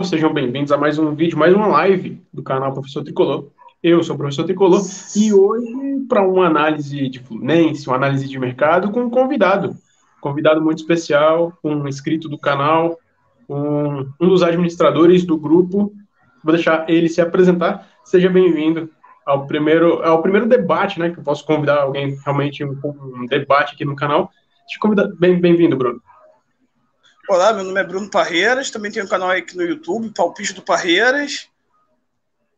Sejam bem-vindos a mais um vídeo, mais uma live do canal Professor Tricolor. Eu sou o Professor Tricolor e hoje para uma análise de Fluminense, uma análise de mercado com um convidado muito especial, um inscrito do canal, um dos administradores do grupo. Vou deixar ele se apresentar. Seja bem-vindo ao primeiro debate, né? Que eu posso convidar alguém realmente um debate aqui no canal. Te convidar, bem-vindo, Bruno. Olá, meu nome é Bruno Parreiras, também tenho um canal aqui no YouTube, Palpite do Parreiras.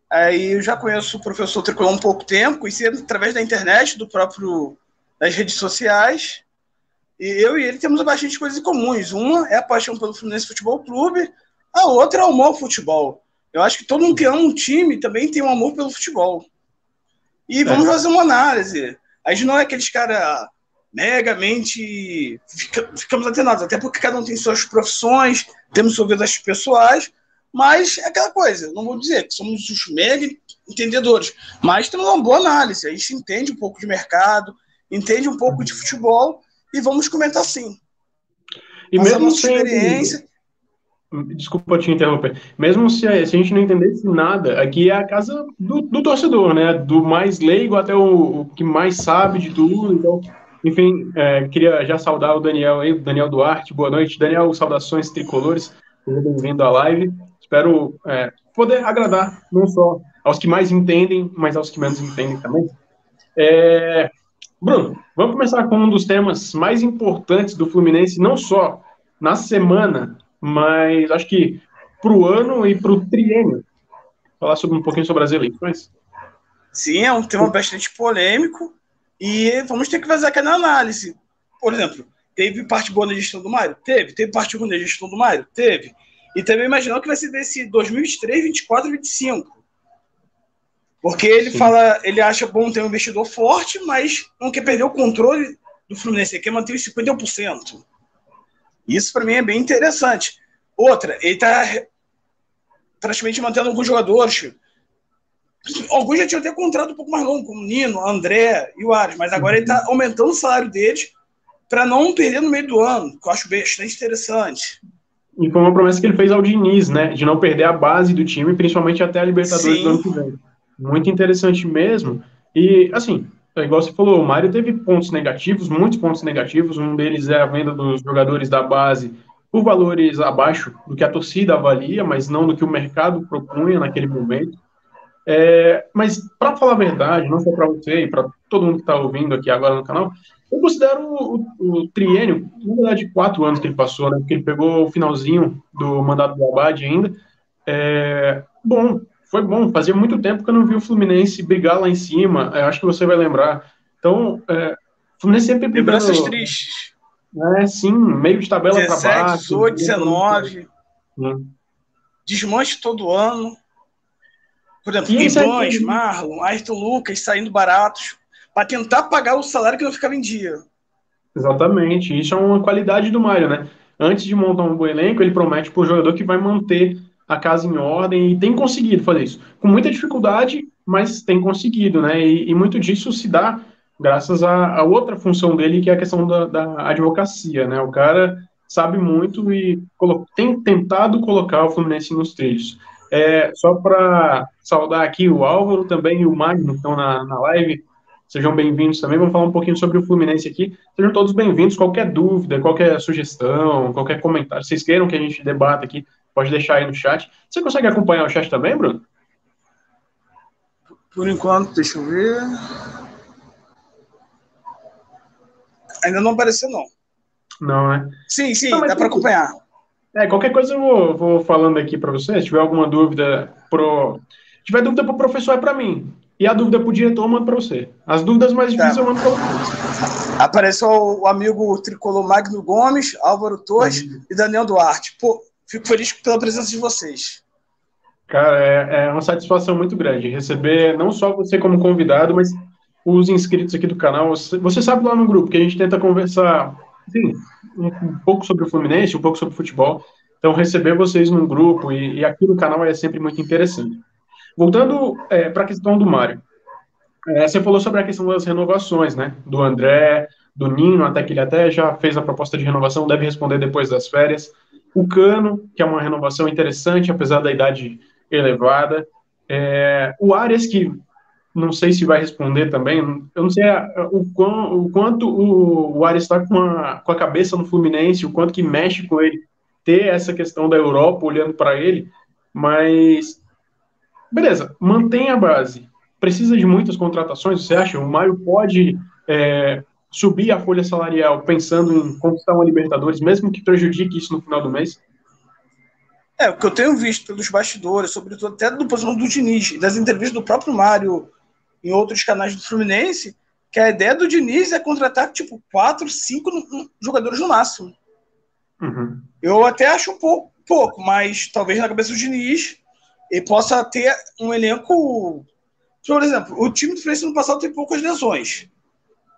Aí eu já conheço o Professor Tricolor há um pouco tempo, conheci ele através da internet, das redes sociais. E eu e ele temos bastante coisas em comuns. Uma é a paixão pelo Fluminense Futebol Clube, a outra é o amor ao futebol. Eu acho que todo mundo que ama um time também tem um amor pelo futebol. E vamos fazer uma análise. A gente não é aqueles caras megamente ficamos antenados, até porque cada um tem suas profissões, temos suas vidas pessoais, mas é aquela coisa, não vou dizer que somos os mega entendedores, mas temos uma boa análise, a gente entende um pouco de mercado, entende um pouco de futebol, e vamos comentar sim. E Nossa mesmo sem experiência. Desculpa te interromper. Mesmo se a gente não entendesse nada, aqui é a casa do torcedor, né? Do mais leigo até o que mais sabe de tudo. Então, enfim, queria já saudar o Daniel aí, o Daniel Duarte. Boa noite, Daniel. Saudações tricolores. Seja bem-vindo à live. Espero poder agradar não só aos que mais entendem, mas aos que menos entendem também. Bruno, vamos começar com um dos temas mais importantes do Fluminense, não só na semana, mas acho que para o ano e para o triênio. Falar um pouquinho sobre as eleições. Sim, é um tema bastante polêmico e vamos ter que fazer aquela análise. Por exemplo, teve parte boa na gestão do Mário? Teve. Teve parte ruim na gestão do Mário? Teve. E também imaginar que vai ser desse 2023, 24, 25. Porque ele fala, ele acha bom ter um investidor forte, mas não quer perder o controle do Fluminense, ele quer manter os 51%. Isso para mim é bem interessante. Outra, ele está praticamente mantendo alguns jogadores. Alguns já tinham até contrato um pouco mais longo, como o Nino, André e o Ares, mas agora ele está aumentando o salário deles para não perder no meio do ano, que eu acho bastante interessante. E foi uma promessa que ele fez ao Diniz, né? De não perder a base do time, principalmente até a Libertadores do ano que vem. Muito interessante mesmo. E, assim, igual você falou, o Mário teve pontos negativos, muitos pontos negativos. Um deles é a venda dos jogadores da base por valores abaixo do que a torcida avalia, mas não do que o mercado propunha naquele momento. Mas, para falar a verdade, não só para você e para todo mundo que está ouvindo aqui agora no canal, eu considero o triênio, na verdade, 4 anos que ele passou, né? Porque ele pegou o finalzinho do mandato do Abad ainda. Bom, foi bom. Fazia muito tempo que eu não vi o Fluminense brigar lá em cima. Acho que você vai lembrar. Então, o Fluminense sempre brigando. Lembranças tristes. Sim, meio de tabela para 17, baixo. 18, 19. Desmanche todo ano. Por exemplo, Guimarães, Marlon, Ayrton Lucas saindo baratos para tentar pagar o salário que não ficava em dia. Exatamente. Isso é uma qualidade do Mário, né? Antes de montar um bom elenco, ele promete para o jogador que vai manter a casa em ordem e tem conseguido fazer isso. Com muita dificuldade, mas tem conseguido, né? E muito disso se dá graças a outra função dele, que é a questão da advocacia, né? O cara sabe muito e tem tentado colocar o Fluminense nos trilhos. Só para saudar aqui o Álvaro também e o Magno, que estão na live. Sejam bem-vindos também. Vamos falar um pouquinho sobre o Fluminense aqui. Sejam todos bem-vindos. Qualquer dúvida, qualquer sugestão, qualquer comentário, vocês queiram que a gente debata aqui, pode deixar aí no chat. Você consegue acompanhar o chat também, Bruno? Por enquanto, deixa eu ver. Ainda não apareceu, não. Não, né? Sim, não, dá para acompanhar. Qualquer coisa eu vou falando aqui para você. Se tiver alguma dúvida Se tiver dúvida pro professor, é para mim. E a dúvida pro diretor, eu mando para você. As dúvidas mais difíceis eu mando para você. Apareceu o amigo tricolor Magno Gomes, Álvaro Torres e Daniel Duarte. Pô, fico feliz pela presença de vocês. Cara, é uma satisfação muito grande receber não só você como convidado, mas os inscritos aqui do canal. Você sabe lá no grupo que a gente tenta conversar, assim, um pouco sobre o Fluminense, um pouco sobre o futebol. Então, receber vocês num grupo e aqui no canal é sempre muito interessante. Voltando para a questão do Mário. Você falou sobre a questão das renovações, né? Do André, do Nino, até que ele até já fez a proposta de renovação, deve responder depois das férias. O Cano, que é uma renovação interessante, apesar da idade elevada. O Arias, que não sei se vai responder também. Eu não sei o quanto o Arias está com a cabeça no Fluminense, o quanto que mexe com ele ter essa questão da Europa olhando para ele. Mas, beleza, mantém a base. Precisa de muitas contratações, você acha? O Mário pode subir a folha salarial pensando em conquistar uma Libertadores, mesmo que prejudique isso no final do mês? O que eu tenho visto pelos bastidores, sobretudo até do posição do Diniz, das entrevistas do próprio Mário em outros canais do Fluminense, que a ideia do Diniz é contratar, tipo, 4, 5 jogadores no máximo. Uhum. Eu até acho um pouco, mas talvez na cabeça do Diniz ele possa ter um elenco... Por exemplo, o time do Fluminense no passado tem poucas lesões.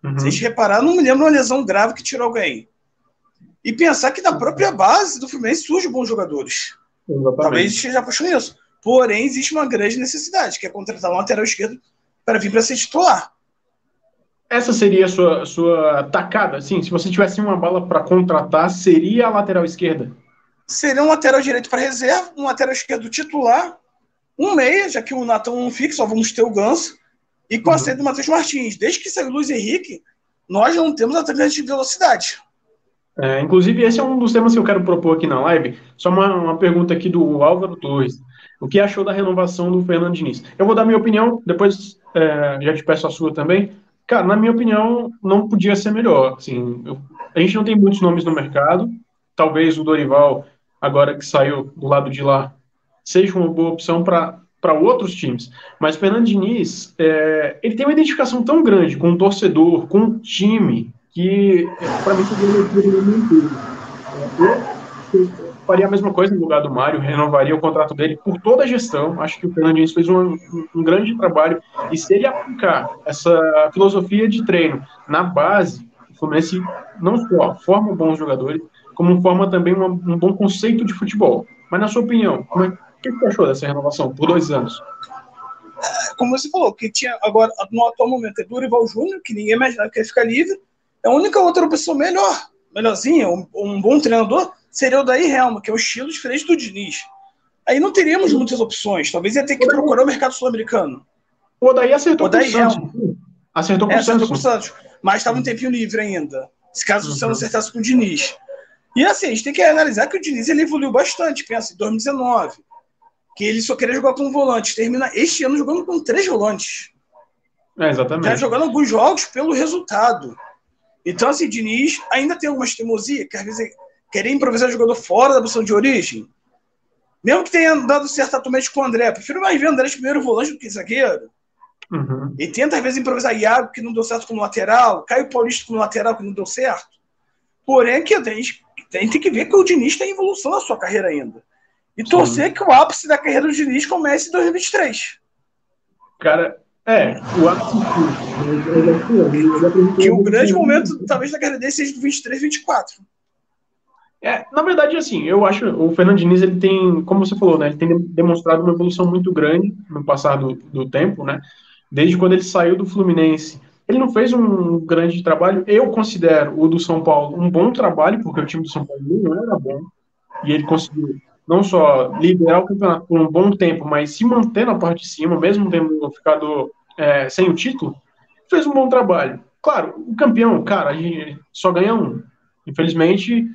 Uhum. Se vocês repararam, não me lembro uma lesão grave que tirou alguém. E pensar que da própria base do Fluminense surgem bons jogadores. Exatamente. Talvez esteja puxando isso. Porém, existe uma grande necessidade, que é contratar um lateral esquerdo para vir para ser titular. Essa seria a sua tacada, assim, se você tivesse uma bala para contratar, seria a lateral esquerda? Seria um lateral direito para reserva, um lateral esquerdo titular, um meia, já que o Natão não fica, só vamos ter o Ganso, e com a saída do Matheus Martins. Desde que saiu o Luiz Henrique, nós não temos atacante de velocidade. Inclusive, esse é um dos temas que eu quero propor aqui na live. Só uma pergunta aqui do Álvaro Torres. O que achou da renovação do Fernando Diniz? Eu vou dar minha opinião, depois já te peço a sua também. Cara, na minha opinião, não podia ser melhor. Assim, a gente não tem muitos nomes no mercado. Talvez o Dorival, agora que saiu do lado de lá, seja uma boa opção para outros times. Mas Fernando Diniz, ele tem uma identificação tão grande com o torcedor, com o time, que para mim seria muito. Eu faria a mesma coisa no lugar do Mário, renovaria o contrato dele por toda a gestão. Acho que o Fernando Diniz fez um grande trabalho. E se ele aplicar essa filosofia de treino na base, o Fluminense não só forma bons jogadores, como forma também um bom conceito de futebol. Mas, na sua opinião, o que você achou dessa renovação por 2 anos? Como você falou, que tinha agora, no atual momento, é Dorival Júnior, que ninguém imaginava que ia ficar livre. A única outra opção melhorzinha, um bom treinador, seria o Daí Helma, que é um estilo diferente do Diniz. Aí não teríamos muitas opções. Talvez ia ter que procurar o mercado sul-americano. O Odaí acertou com o Santos. Acertou com o Santos. Mas estava um tempinho livre ainda. Se caso o Santos acertasse com o Diniz. E assim, a gente tem que analisar que o Diniz ele evoluiu bastante. Pensa, em 2019, que ele só queria jogar com volante. Termina este ano jogando com 3 volantes. Exatamente. Já jogando alguns jogos pelo resultado. Então, assim, Diniz ainda tem algumas teimosias, que às vezes querer improvisar jogador fora da posição de origem. Mesmo que tenha dado certo atualmente com o André, prefiro mais ver o André de primeiro volante do que zagueiro. E tenta, às vezes, improvisar Iago, que não deu certo como lateral, Caio Paulista como lateral, que não deu certo. Porém, aqui a gente tem que ver que o Diniz está em evolução na sua carreira ainda. E torcer que o ápice da carreira do Diniz comece em 2023. Cara, o ápice que o grande momento, talvez, da carreira dele seja do 23, 24. Na verdade, assim, eu acho o Fernando Diniz, ele tem, como você falou, né, ele tem demonstrado uma evolução muito grande no passar do tempo, né, desde quando ele saiu do Fluminense. Ele não fez um grande trabalho, eu considero o do São Paulo um bom trabalho, porque o time do São Paulo não era bom, e ele conseguiu não só liderar o campeonato por um bom tempo, mas se manter na parte de cima, mesmo tendo ficado sem o título, fez um bom trabalho. Claro, o campeão, cara, a gente só ganha um. Infelizmente,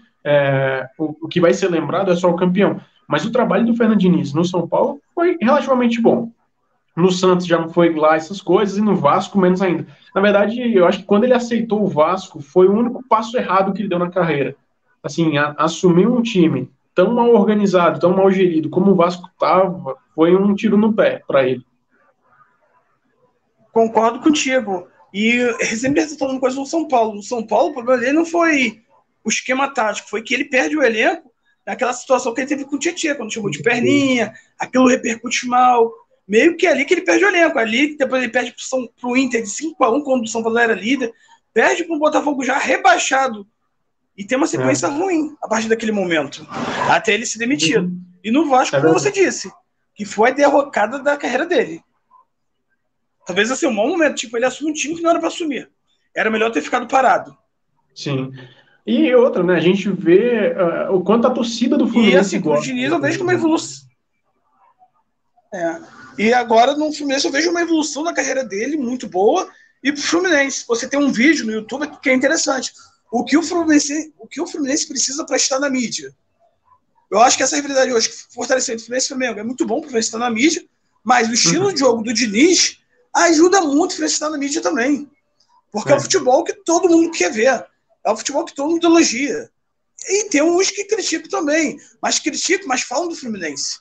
o que vai ser lembrado é só o campeão. Mas o trabalho do Fernando Diniz no São Paulo foi relativamente bom. No Santos já não foi lá essas coisas, e no Vasco menos ainda. Na verdade, eu acho que quando ele aceitou o Vasco, foi o único passo errado que ele deu na carreira. Assim, assumir um time tão mal organizado, tão mal gerido como o Vasco estava, foi um tiro no pé para ele. Concordo contigo. E sempre está falando coisa do São Paulo. No São Paulo, o problema dele não foi o esquema tático, foi que ele perde o elenco naquela situação que ele teve com o Tietchan, quando chamou de perninha, aquilo repercute mal. Meio que ali que ele perde o elenco. Ali, depois ele perde para o Inter de 5-1, quando o São Paulo era líder. Perde para o Botafogo já rebaixado. E tem uma sequência ruim a partir daquele momento. Até ele ser demitido. E no Vasco, como você disse, que foi a derrocada da carreira dele. Talvez um mau momento. Tipo, ele assume um time que não era para assumir. Era melhor ter ficado parado. Sim. E outra, né? A gente vê o quanto a torcida do E Fluminense assim, pro gosta. Diniz eu vejo uma evolução. E agora no Fluminense eu vejo uma evolução na carreira dele muito boa. E pro Fluminense, você tem um vídeo no YouTube que é interessante. O que o Fluminense precisa para estar na mídia. Eu acho que essa rivalidade hoje, fortalecendo o Fluminense e Flamengo, é muito bom para o Fluminense estar na mídia, mas o estilo de jogo do Diniz ajuda muito o Fluminense estar na mídia também. Porque é o futebol que todo mundo quer ver. É o futebol que todo mundo elogia. E tem uns que criticam também, mas falam do Fluminense.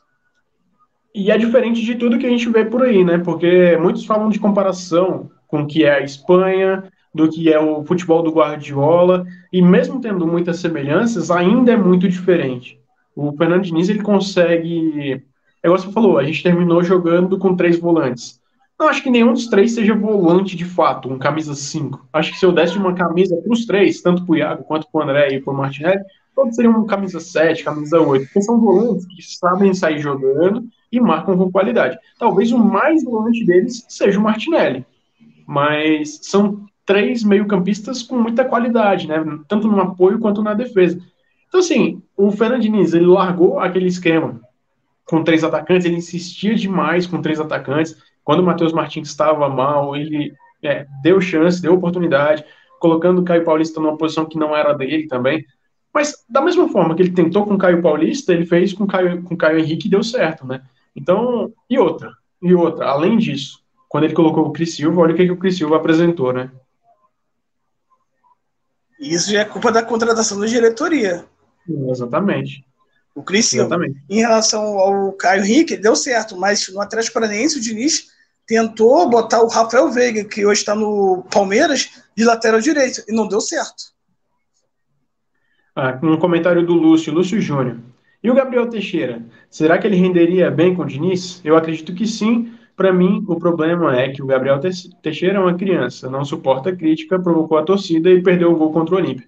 E é diferente de tudo que a gente vê por aí, né? Porque muitos falam de comparação com o que é a Espanha, do que é o futebol do Guardiola, e mesmo tendo muitas semelhanças, ainda é muito diferente. O Fernando Diniz, ele consegue... É igual você falou, a gente terminou jogando com 3 volantes. Não acho que nenhum dos três seja volante de fato, um camisa 5. Acho que se eu desse uma camisa para os três, tanto para o Iago quanto para o André e para o Martinelli, todos seriam um camisa 7, camisa 8, porque são volantes que sabem sair jogando e marcam com qualidade. Talvez o mais volante deles seja o Martinelli, mas são 3 meio-campistas com muita qualidade, né? Tanto no apoio quanto na defesa. Então, assim, o Fernando Diniz, ele largou aquele esquema com 3 atacantes, ele insistia demais com 3 atacantes. Quando o Matheus Martins estava mal, ele deu chance, deu oportunidade, colocando o Caio Paulista numa posição que não era dele também. Mas, da mesma forma que ele tentou com o Caio Paulista, ele fez com o Caio Henrique e deu certo, né? Então, e outra, além disso, quando ele colocou o Cris Silva, olha o que o Cris Silva apresentou, né? E isso já é culpa da contratação da diretoria. Exatamente. O Cris Silva. Exatamente. Em relação ao Caio Henrique, deu certo, mas no Atlético Paranaense o Diniz tentou botar o Rafael Veiga, que hoje está no Palmeiras, de lateral direito, e não deu certo. Um comentário do Lúcio Júnior. E o Gabriel Teixeira? Será que ele renderia bem com o Diniz? Eu acredito que sim. Para mim, o problema é que o Gabriel Teixeira é uma criança, não suporta a crítica, provocou a torcida e perdeu o gol contra o Olímpia.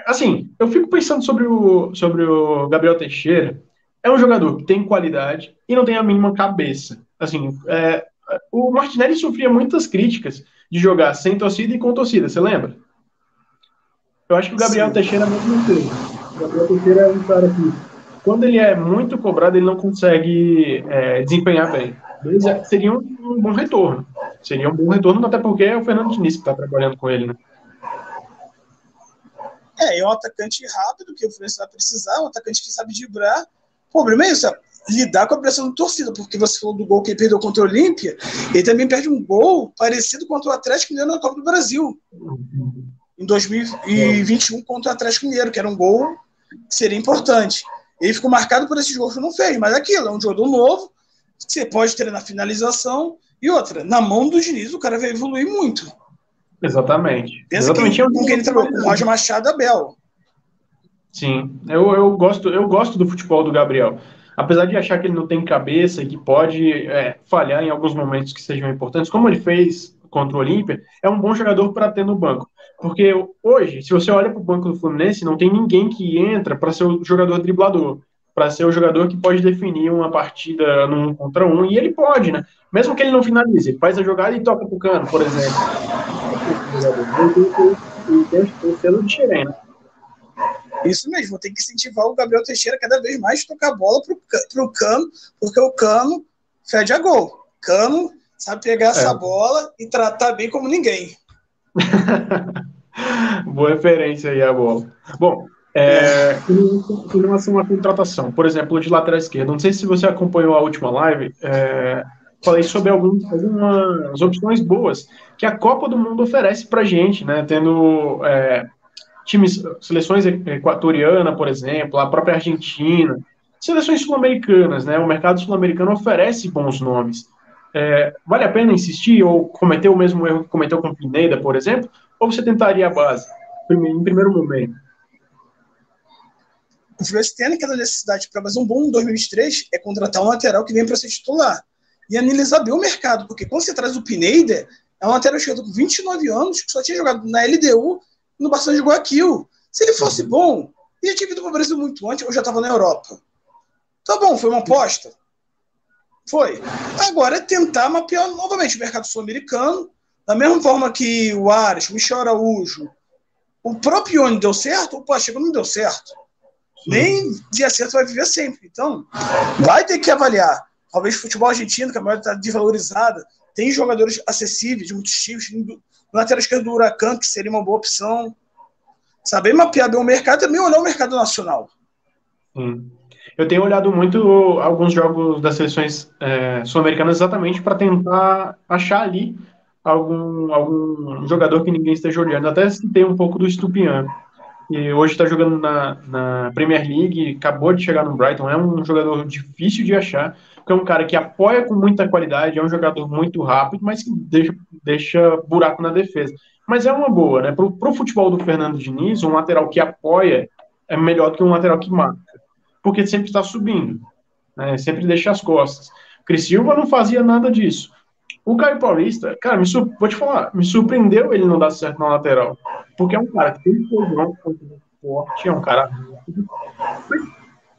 Assim, eu fico pensando sobre o Gabriel Teixeira. É um jogador que tem qualidade e não tem a mínima cabeça. Assim, o Martinelli sofria muitas críticas de jogar sem torcida e com torcida, você lembra? Eu acho que o Gabriel Sim. Teixeira é a mesma coisa. O Gabriel Teixeira é um cara que, quando ele é muito cobrado, ele não consegue desempenhar bem. Seria um bom retorno. Seria um bom retorno, até porque é o Fernando Diniz que está trabalhando com ele, né? É um atacante rápido, que o Fluminense vai precisar, um atacante que sabe driblar. O problema é isso, lidar com a pressão da torcida, porque você falou do gol que ele perdeu contra o Olímpia, ele também perde um gol parecido contra o Atlético Mineiro na Copa do Brasil, em 2021 contra o Atlético Mineiro, que era um gol que seria importante. Ele ficou marcado por esses gols que não fez, mas aquilo, é um jogador novo, você pode ter na finalização, e outra, na mão do Diniz o cara vai evoluir muito. Exatamente. Pensa Exatamente. com quem ele trabalhou, com o Roger Machado e Abel. Sim, eu gosto do futebol do Gabriel. Apesar de achar que ele não tem cabeça e que pode falhar em alguns momentos que sejam importantes, como ele fez contra o Olímpia, é um bom jogador para ter no banco. Porque hoje, se você olha para o banco do Fluminense, não tem ninguém que entra para ser o jogador driblador, para ser o jogador que pode definir uma partida num contra um, e ele pode, né? Mesmo que ele não finalize, ele faz a jogada e toca pro Cano, por exemplo. E tem o selo de Xerém, né? Isso mesmo, tem que incentivar o Gabriel Teixeira cada vez mais a tocar a bola pro Cano, porque o Cano fede a gol. Cano sabe pegar essa bola e tratar bem como ninguém. Boa referência aí a bola. Bom, em relação à contratação, por exemplo, de lateral esquerdo, não sei se você acompanhou a última live, falei sobre algumas opções boas que a Copa do Mundo oferece para gente, né? Tendo times, seleções equatoriana, por exemplo, a própria Argentina, seleções sul-americanas, né? O mercado sul-americano oferece bons nomes. Vale a pena insistir ou cometer o mesmo erro que cometeu com o Pineda, por exemplo? Ou você tentaria a base em primeiro momento? O Fluminense tem aquela necessidade para fazer um bom em 2023 é contratar um lateral que venha para ser titular e analisar bem o mercado, porque quando você traz o Pineda, é um lateral esquerdo com 29 anos que só tinha jogado na LDU no Barcelona de Guayaquil. Se ele fosse bom, ele já tinha vindo para o Brasil muito antes ou já estava na Europa. Tá bom, foi uma aposta? Foi. Agora é tentar mapear novamente o mercado sul-americano, da mesma forma que o Ares, o Michel Araújo, O próprio Ione deu certo, o Pacheco não deu certo. Nem de acerto vai viver sempre. Então, vai ter que avaliar. Talvez o futebol argentino, que a maioria está desvalorizada, tem jogadores acessíveis de muitos times. No lateral esquerdo do Huracan, que seria uma boa opção. Saber mapear bem o mercado e também olhar o mercado nacional. Sim. Eu tenho olhado muito alguns jogos das seleções sul-americanas exatamente para tentar achar ali algum jogador que ninguém esteja olhando. Até citei um pouco do Estupiñán, que hoje está jogando na Premier League, acabou de chegar no Brighton. É um jogador difícil de achar, porque é um cara que apoia com muita qualidade, é um jogador muito rápido, mas que deixa buraco na defesa. Mas é uma boa, né? Pro futebol do Fernando Diniz, um lateral que apoia é melhor do que um lateral que marca, porque sempre está subindo, né? Sempre deixa as costas. Cris Silva não fazia nada disso. O Caio Paulista, cara, vou te falar, me surpreendeu ele não dar certo na lateral, porque é um cara que tem fogão, forte, é um cara rápido.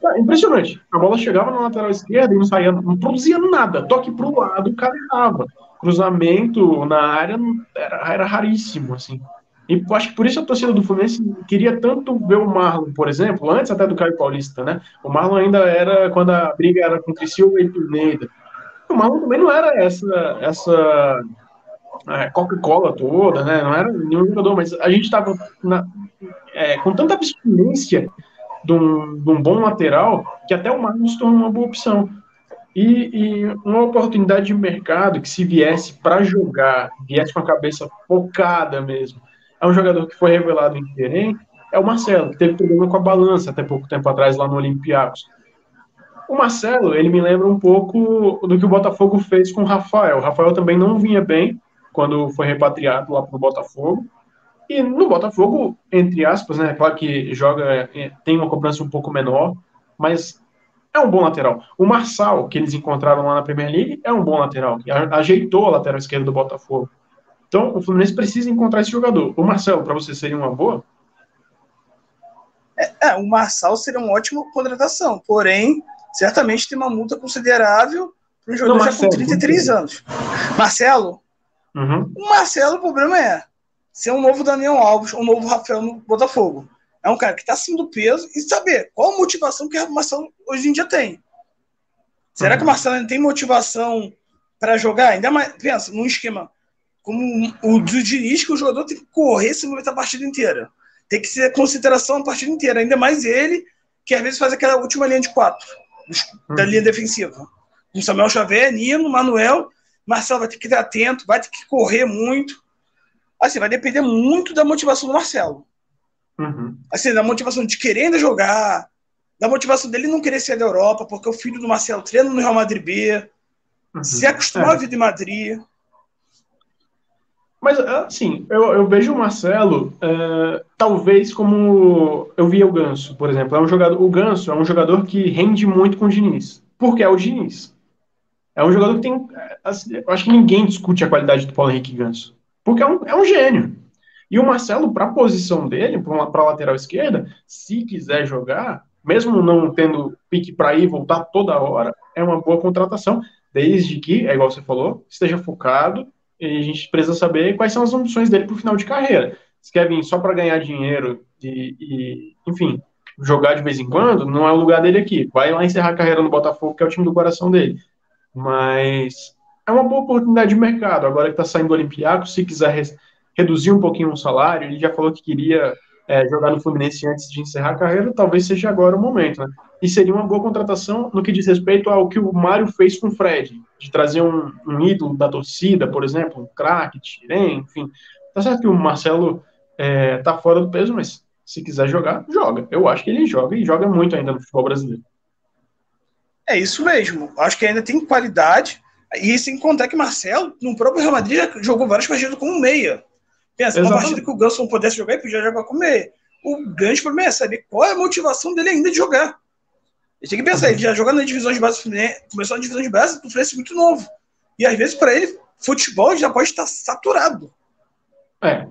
Cara, impressionante. A bola chegava na lateral esquerda e não saía, não produzia nada. Toque pro lado, o cara errava. Cruzamento na área era raríssimo, assim. E acho que por isso a torcida do Fluminense queria tanto ver o Marlon, por exemplo, antes até do Caio Paulista, né? O Marlon ainda era quando a briga era com o Criciúma e Pineda. O Marlon também não era essa Coca-Cola toda, né? Não era nenhum jogador, mas a gente estava com tanta abstinência de um bom lateral que até o Marlon se tornou uma boa opção. E uma oportunidade de mercado que se viesse para jogar, viesse com a cabeça focada mesmo. É um jogador que foi revelado em Querem, é o Marcelo, que teve problema com a balança até pouco tempo atrás lá no Olympiacos. O Marcelo, ele me lembra um pouco do que o Botafogo fez com o Rafael. O Rafael também não vinha bem quando foi repatriado lá para o Botafogo. E no Botafogo, entre aspas, né? Claro que joga, tem uma cobrança um pouco menor, mas é um bom lateral. O Marçal, que eles encontraram lá na Premier League, é um bom lateral, que ajeitou a lateral esquerda do Botafogo. Então, o Fluminense precisa encontrar esse jogador. O Marcelo, para você, seria uma boa? O Marçal seria uma ótima contratação, porém, certamente tem uma multa considerável para um jogador já com 33 anos. Marcelo? Uhum. O Marcelo, o problema é ser um novo Daniel Alves, um novo Rafael no Botafogo. É um cara que está acima do peso e saber qual a motivação que o Marcelo hoje em dia tem. Será que o Marcelo ainda tem motivação para jogar? Ainda mais, pensa, num esquema como o do Diniz, que o jogador tem que correr se movimentar a partida inteira. Tem que ser consideração a partida inteira. Ainda mais ele, que às vezes faz aquela última linha de 4, da linha defensiva. Com Samuel Xavier, Nino, Manuel, Marcelo vai ter que estar atento, vai ter que correr muito. Assim, vai depender muito da motivação do Marcelo. Assim, da motivação de querer ainda jogar, da motivação dele não querer sair da Europa, porque o filho do Marcelo treina no Real Madrid B, se acostumar a vida em Madrid. Mas, assim, eu vejo o Marcelo talvez como eu via o Ganso, por exemplo. O Ganso é um jogador que rende muito com o Diniz, porque é o Diniz. É um jogador que tem... Assim, eu acho que ninguém discute a qualidade do Paulo Henrique Ganso, porque é um gênio. E o Marcelo, para a posição dele, para a lateral esquerda, se quiser jogar, mesmo não tendo pique para ir e voltar toda hora, é uma boa contratação, desde que, é igual você falou, esteja focado. E a gente precisa saber quais são as ambições dele para o final de carreira. Se quer vir só para ganhar dinheiro enfim, jogar de vez em quando, não é o lugar dele aqui. Vai lá encerrar a carreira no Botafogo, que é o time do coração dele. Mas é uma boa oportunidade de mercado. Agora que está saindo do Olympiacos, se quiser reduzir um pouquinho o salário, ele já falou que queria jogar no Fluminense antes de encerrar a carreira, talvez seja agora o momento, né? E seria uma boa contratação no que diz respeito ao que o Mário fez com o Fred, de trazer um ídolo da torcida, por exemplo, um craque, Tirem, enfim. Tá certo que o Marcelo tá fora do peso, mas se quiser jogar, joga. Eu acho que ele joga e joga muito ainda no futebol brasileiro. É isso mesmo. Acho que ainda tem qualidade. E sem contar que Marcelo, no próprio Real Madrid, já jogou várias partidas como meia. Pensa, uma partida que o Ganso não pudesse jogar e podia jogar como meia. O grande problema é saber qual é a motivação dele ainda de jogar. Ele tem que pensar, ele já joga na divisão de base, começou na divisão de base do Fluminense muito novo. E às vezes, para ele, futebol já pode estar saturado.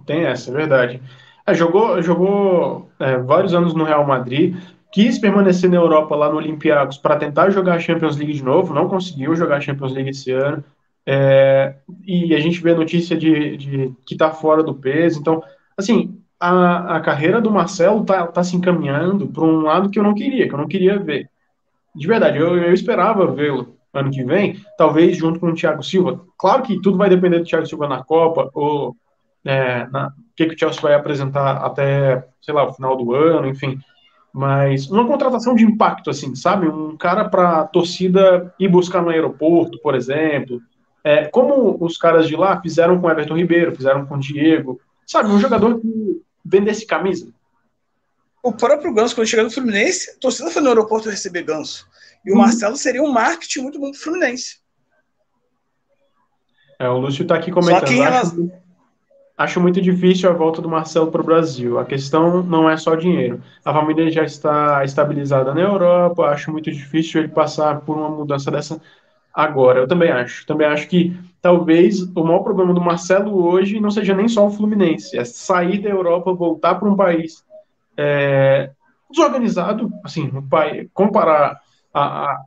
Tem essa, é verdade. Jogou vários anos no Real Madrid, quis permanecer na Europa lá no Olympiacos para tentar jogar a Champions League de novo, não conseguiu jogar a Champions League esse ano. E a gente vê a notícia de que está fora do peso. Então, assim, a carreira do Marcelo tá se encaminhando para um lado que eu não queria ver. De verdade, eu esperava vê-lo ano que vem, talvez junto com o Thiago Silva. Claro que tudo vai depender do Thiago Silva na Copa, ou o que o Chelsea vai apresentar até, sei lá, o final do ano, enfim. Mas uma contratação de impacto, assim, sabe? Um cara para a torcida ir buscar no aeroporto, por exemplo. Como os caras de lá fizeram com o Everton Ribeiro, fizeram com o Diego. Sabe? Um jogador que vendesse camisa. O próprio Ganso, quando chegou no Fluminense, a torcida foi no aeroporto receber Ganso. E o Marcelo seria um marketing muito bom pro Fluminense. O Lúcio está aqui Só que comentando. Acho muito difícil a volta do Marcelo para o Brasil. A questão não é só dinheiro. A família já está estabilizada na Europa. Acho muito difícil ele passar por uma mudança dessa agora. Eu também acho. Também acho que talvez o maior problema do Marcelo hoje não seja nem só o Fluminense. É sair da Europa, voltar para um país desorganizado. Assim, um país, comparar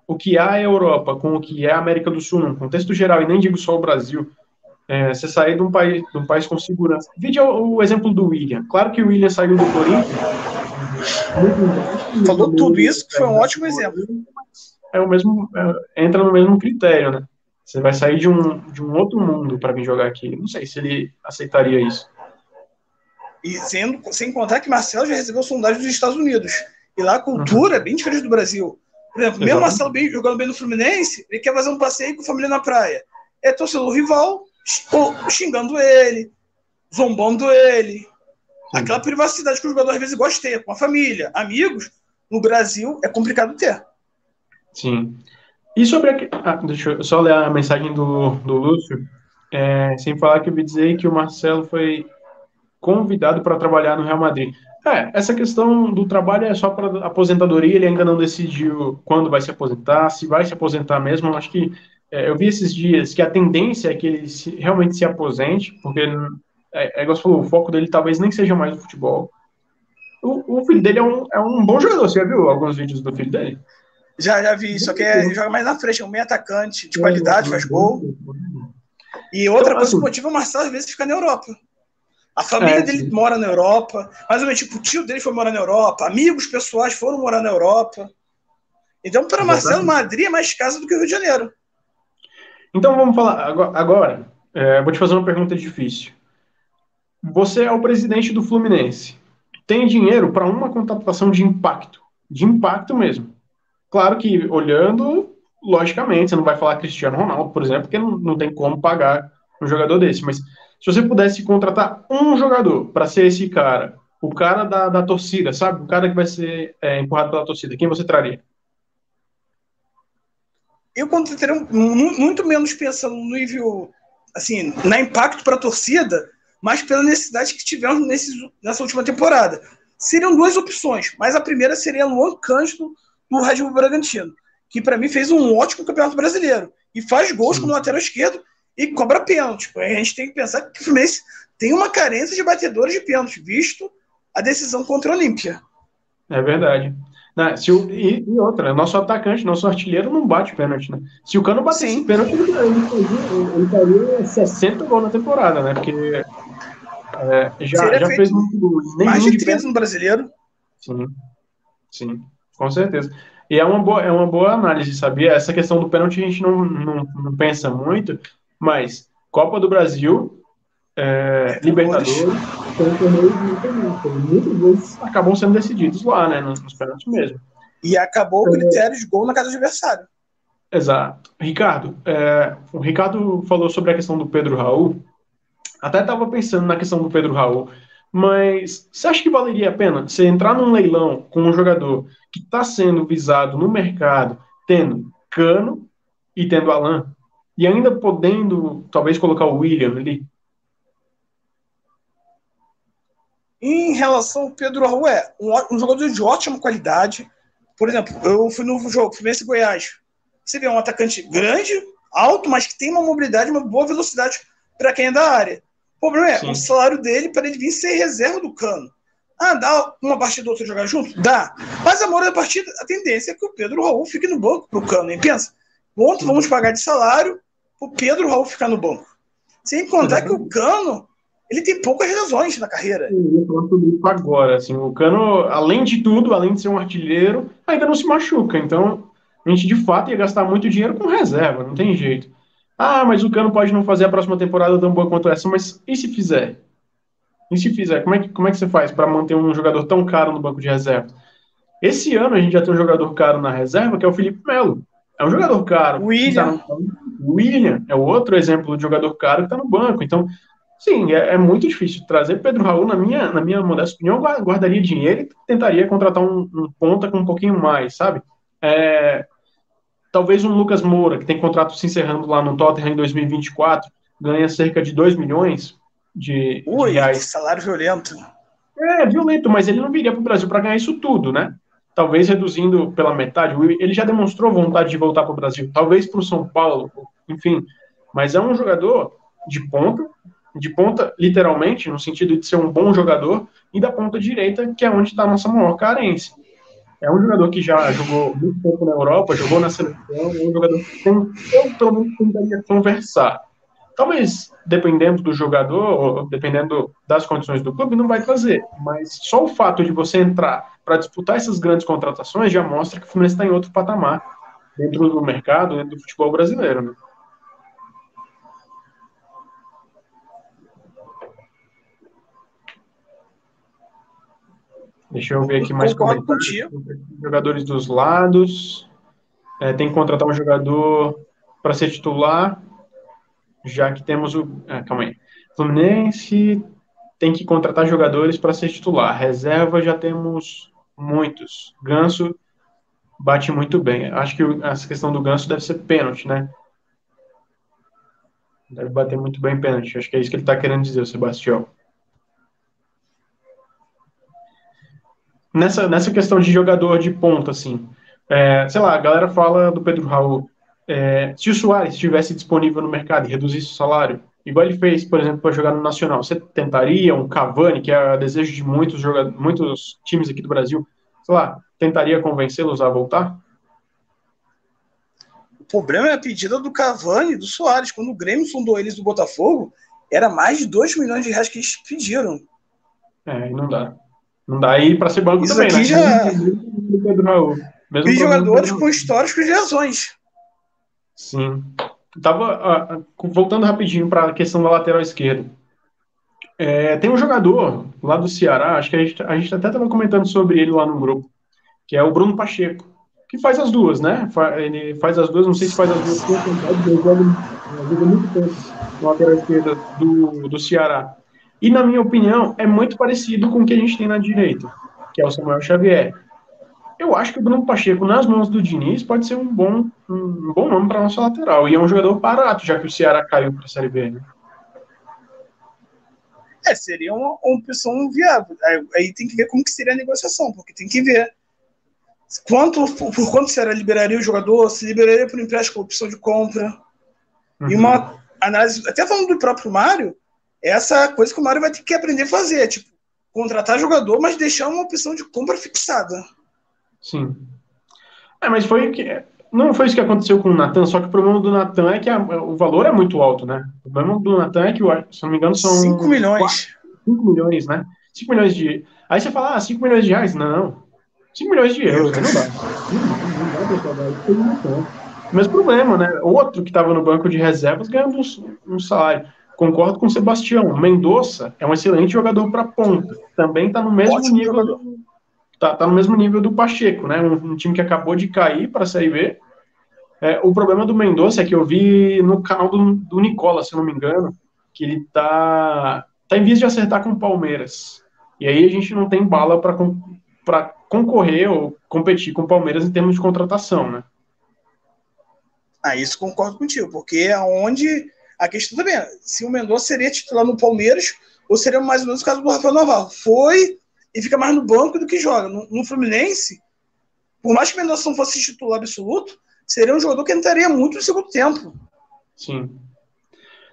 o que é a Europa com o que é a América do Sul, num contexto geral, e nem digo só o Brasil. Você sair de um país com segurança. Vide o exemplo do William. Claro que o William saiu do Corinthians. Falou tudo isso, que foi um ótimo exemplo. É o mesmo, entra no mesmo critério, né? Você vai sair de um outro mundo para vir jogar aqui. Não sei se ele aceitaria isso. E sem contar que Marcelo já recebeu sondagem dos Estados Unidos. E lá a cultura é bem diferente do Brasil. Por exemplo, mesmo Marcelo jogando bem no Fluminense, ele quer fazer um passeio com a família na praia. É torcedor rival xingando ele, zombando ele. Sim. Aquela privacidade que o jogador às vezes gosta de ter com a família, amigos, no Brasil é complicado ter. Sim. E sobre deixa eu só ler a mensagem do Lúcio. Sem falar que eu ouvi dizer que o Marcelo foi convidado para trabalhar no Real Madrid. Essa questão do trabalho é só para aposentadoria, ele ainda não decidiu quando vai se aposentar, se vai se aposentar mesmo. Acho que eu vi esses dias que a tendência é que ele realmente se aposente, porque, igual você falou, o foco dele talvez nem seja mais o futebol. O filho dele é um bom jogador, você já viu alguns vídeos do filho dele? Já vi, só que ele joga mais na frente, é um meio atacante de qualidade, faz gol. E outra coisa que motiva o Marcelo às vezes ficar na Europa. A família dele mora na Europa, mais ou menos, tipo, o tio dele foi morar na Europa, amigos pessoais foram morar na Europa. Então, para Marcelo, Madrid é mais casa do que o Rio de Janeiro. Então, vamos falar agora. Vou te fazer uma pergunta difícil. Você é o presidente do Fluminense. Tem dinheiro para uma contratação de impacto mesmo. Claro que olhando, logicamente, você não vai falar Cristiano Ronaldo, por exemplo, porque não tem como pagar um jogador desse, mas se você pudesse contratar um jogador para ser esse cara, o cara da torcida, sabe? O cara que vai ser empurrado pela torcida, quem você traria? Eu contrataria muito menos pensando no nível, assim, na impacto para a torcida, mas pela necessidade que tivemos nessa última temporada. Seriam duas opções, mas a primeira seria Luan Cândido do Red Bull Bragantino, que para mim fez um ótimo campeonato brasileiro e faz gols como lateral esquerdo e cobra pênalti. A gente tem que pensar que o Fluminense tem uma carência de batedores de pênalti, visto a decisão contra o Olímpia. É verdade. E outra, nosso atacante, nosso artilheiro não bate pênalti, né? Se o Cano batesse pênalti, ele faria 60 gols na temporada, né? Porque já fez mais de 30 no brasileiro. Sim, com certeza. E é uma boa análise, sabia? Essa questão do pênalti a gente não pensa muito, mas Copa do Brasil, Libertadores, muitos gols acabam sendo decididos lá, né? Nos pênaltis mesmo. E acabou o critério de gol na casa do adversário. Exato. Ricardo, o Ricardo falou sobre a questão do Pedro Raul. Até estava pensando na questão do Pedro Raul. Mas você acha que valeria a pena você entrar num leilão com um jogador que está sendo visado no mercado, tendo Cano e tendo Alan, e ainda podendo, talvez, colocar o William ali? Em relação ao Pedro Raul, um jogador de ótima qualidade. Por exemplo, eu fui no jogo Fluminense Goiás. Você vê um atacante grande, alto, mas que tem uma mobilidade, uma boa velocidade para quem é da área. O problema é o salário dele para ele vir ser reserva do Cano. Dá uma partida ou outra jogar junto? Dá. Mas a maioria da partida, a tendência é que o Pedro Raul fique no banco pro Cano. Hein? Pensa, quanto vamos pagar de salário pro Pedro Raul ficar no banco? Sem contar que o Cano ele tem poucas lesões na carreira. Eu ia falar sobre isso agora, assim, o Cano, além de tudo, além de ser um artilheiro, ainda não se machuca, então a gente de fato ia gastar muito dinheiro com reserva, não tem jeito. Ah, mas o Cano pode não fazer a próxima temporada tão boa quanto essa, mas e se fizer? E se fizer, como é que você faz para manter um jogador tão caro no banco de reserva? Esse ano a gente já tem um jogador caro na reserva, que é o Felipe Melo. É um jogador caro. Que tá William. no... O William é o outro exemplo de jogador caro que está no banco. Então, sim, é muito difícil. Trazer Pedro Raul, na minha modesta opinião, eu guardaria dinheiro e tentaria contratar um ponta com um pouquinho mais, sabe? Talvez um Lucas Moura, que tem contrato se encerrando lá no Tottenham em 2024, ganha cerca de 2 milhões de Ui, que reais. salário violento. É violento, mas ele não viria para o Brasil para ganhar isso tudo, né? Talvez reduzindo pela metade. Ele já demonstrou vontade de voltar para o Brasil, talvez para o São Paulo, enfim. Mas é um jogador de ponta literalmente, no sentido de ser um bom jogador, e da ponta direita, que é onde está a nossa maior carência. É um jogador que já jogou muito tempo na Europa, jogou na seleção, é um jogador que eu pelo menos tentaria conversar. Talvez, dependendo do jogador, ou dependendo das condições do clube, não vai trazer. Mas só o fato de você entrar para disputar essas grandes contratações já mostra que o Fluminense está em outro patamar dentro do mercado, dentro do futebol brasileiro. Né? Deixa eu ver aqui mais Concordo comentários. contigo. Jogadores dos lados. Tem que contratar um jogador para ser titular, já que temos o. Calma aí. Fluminense tem que contratar jogadores para ser titular. Reserva já temos muitos. Ganso bate muito bem. Acho que essa questão do Ganso deve ser pênalti, né? Deve bater muito bem pênalti. Acho que é isso que ele está querendo dizer, o Sebastião. Nessa questão de jogador de ponta, assim, sei lá, a galera fala do Pedro Raul. Se o Suárez estivesse disponível no mercado e reduzisse o salário, igual ele fez, por exemplo, para jogar no Nacional, você tentaria um Cavani, que é desejo de muitos times aqui do Brasil, sei lá, tentaria convencê-los a voltar? O problema é a pedida do Cavani e do Soares. Quando o Grêmio sondou eles do Botafogo, era mais de 2 milhões de reais que eles pediram. Não dá. Não dá. E para ser banco Isso também, aqui né? já. Do Pedro Raul. Mesmo E problema do jogadores Pedro com Raul. históricos de lesões. Sim. Voltando rapidinho para a questão da lateral esquerda. Tem um jogador lá do Ceará, acho que a gente até estava comentando sobre ele lá no grupo, que é o Bruno Pacheco, que faz as duas, né? Ele faz as duas, não sei se faz as duas com vontade, ele joga muito tempo na lateral esquerda do Ceará. E, na minha opinião, é muito parecido com o que a gente tem na direita, que é o Samuel Xavier. Eu acho que o Bruno Pacheco, nas mãos do Diniz, pode ser um bom nome para nossa lateral. E é um jogador barato, já que o Ceará caiu para a Série B, né? Seria uma opção viável. Aí tem que ver como que seria a negociação, porque tem que ver por quanto será liberaria o jogador, se liberaria por empréstimo com opção de compra. E uma análise, até falando do próprio Mário, essa coisa que o Mário vai ter que aprender a fazer, tipo, contratar jogador, mas deixar uma opção de compra fixada. Sim. Mas não foi isso que aconteceu com o Natan, só que o problema do Natan é que o valor é muito alto, né? O problema do Natan é que, se não me engano, são 5 milhões. 5 milhões, né? 5 milhões de. Aí você fala, 5 milhões de reais? Não. 5 milhões de euros, aí não dá. Não dá pra pagar isso. Mesmo problema, né? Outro que estava no banco de reservas ganhando um salário. Concordo com o Sebastião. Mendonça é um excelente jogador para ponta. Também está no mesmo Ótimo nível jogador. tá no mesmo nível do Pacheco, né? Um time que acabou de cair para a Série B. O problema do Mendonça é que eu vi no canal do Nicola, se eu não me engano, que ele tá em vias de acertar com o Palmeiras. E aí a gente não tem bala para concorrer ou competir com o Palmeiras em termos de contratação, né? Isso concordo contigo, porque é onde a questão também é, se o Mendonça seria titular no Palmeiras ou seria mais ou menos o caso do Rafael Navarro. Foi e fica mais no banco do que joga. No Fluminense, por mais que o Mendonça não fosse titular absoluto, seria um jogador que entraria muito no segundo tempo. Sim.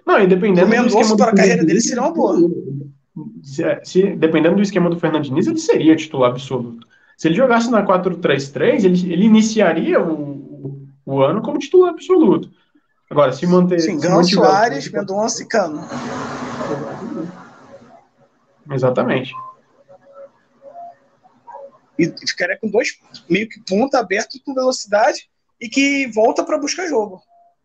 Não, e dependendo o Mendonça para a carreira dele seria uma boa. Dependendo do esquema do Fernando Diniz, ele seria titular absoluto. Se ele jogasse na 4-3-3, ele iniciaria o ano como titular absoluto. Agora, se mantiver. Sim, Ganso, Soares, Mendonça e Cano. Exatamente. E ficaria com dois meio que ponta aberto com velocidade e que volta para buscar jogo.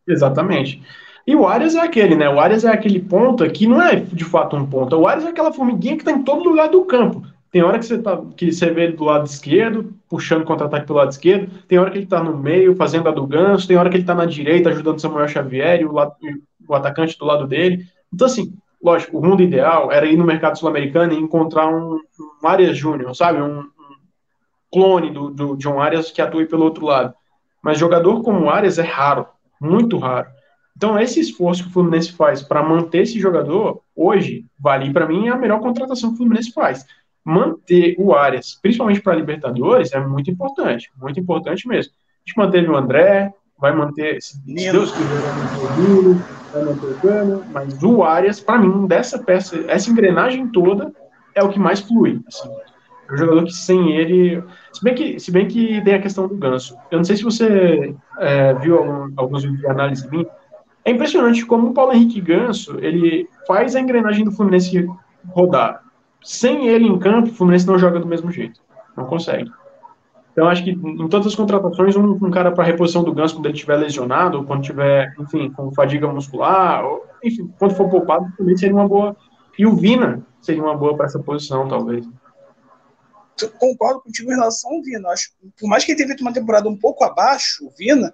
Exatamente. E o Arias é aquele, né? O Arias é aquele ponta que não é de fato um ponta. O Arias é aquela formiguinha que tá em todo lugar do campo. Tem hora que você vê ele do lado esquerdo, puxando contra-ataque pelo lado esquerdo. Tem hora que ele tá no meio, fazendo a do Ganso. Tem hora que ele tá na direita, ajudando o Samuel Xavier e o atacante do lado dele. Então, assim, lógico, o mundo ideal era ir no mercado sul-americano e encontrar um Arias Júnior, sabe? Um clone do John Arias que atue pelo outro lado. Mas jogador como o Arias é raro, muito raro. Então, esse esforço que o Fluminense faz para manter esse jogador, hoje, vale para mim é a melhor contratação que o Fluminense faz. Manter o Arias, principalmente para a Libertadores, é muito importante mesmo. A gente manteve o André, vai manter, se Deus quiser, vai manter o Nilo, vai manter o Cano, mas o Arias, para mim, dessa peça, essa engrenagem toda, é o que mais flui. Assim. É um jogador que sem ele. Se bem que tem a questão do Ganso. Eu não sei se você viu alguns vídeos de análise minha. É impressionante como o Paulo Henrique Ganso ele faz a engrenagem do Fluminense rodar. Sem ele em campo, o Fluminense não joga do mesmo jeito. Não consegue. Então, acho que em todas as contratações, um cara para reposição do Ganso quando ele estiver lesionado, ou quando tiver, enfim, com fadiga muscular, ou, enfim, quando for poupado, também seria uma boa. E o Vina seria uma boa para essa posição, talvez. Eu concordo contigo em relação ao Vina. Acho, por mais que ele tenha feito uma temporada um pouco abaixo, o Vina,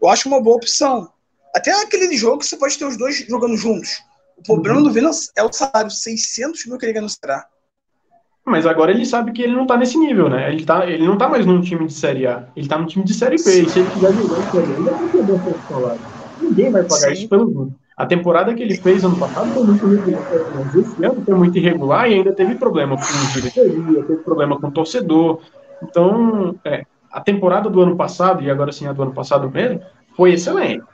eu acho uma boa opção. Até aquele jogo que você pode ter os dois jogando juntos. O problema do Vina é o salário, 600 mil que ele ganha no Ceará. Mas agora ele sabe que ele não tá nesse nível, né? Ele não tá mais num time de Série A. Ele tá num time de Série B. E se ele quiser jogar em Série A, ele vai perder o salário. Ninguém vai pagar isso pelo Vina. A temporada que ele fez ano passado foi muito irregular. Mas esse ano foi muito irregular e ainda teve problema com diretoria, teve problema com o torcedor. Então, a temporada do ano passado, e agora sim a do ano passado mesmo, foi excelente.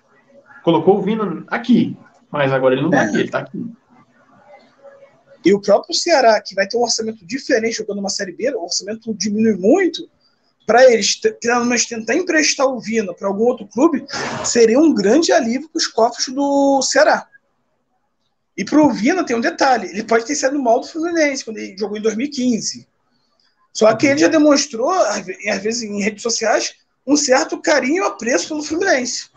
Colocou o Vina aqui, mas agora ele não tá aqui, ele tá aqui. E o próprio Ceará, que vai ter um orçamento diferente jogando uma Série B, o orçamento diminui muito, para eles tentar emprestar o Vina para algum outro clube, seria um grande alívio para os cofres do Ceará. E para o Vina tem um detalhe, ele pode ter sido mal do Fluminense, quando ele jogou em 2015. Só que ele já demonstrou, às vezes em redes sociais, um certo carinho e apreço pelo Fluminense.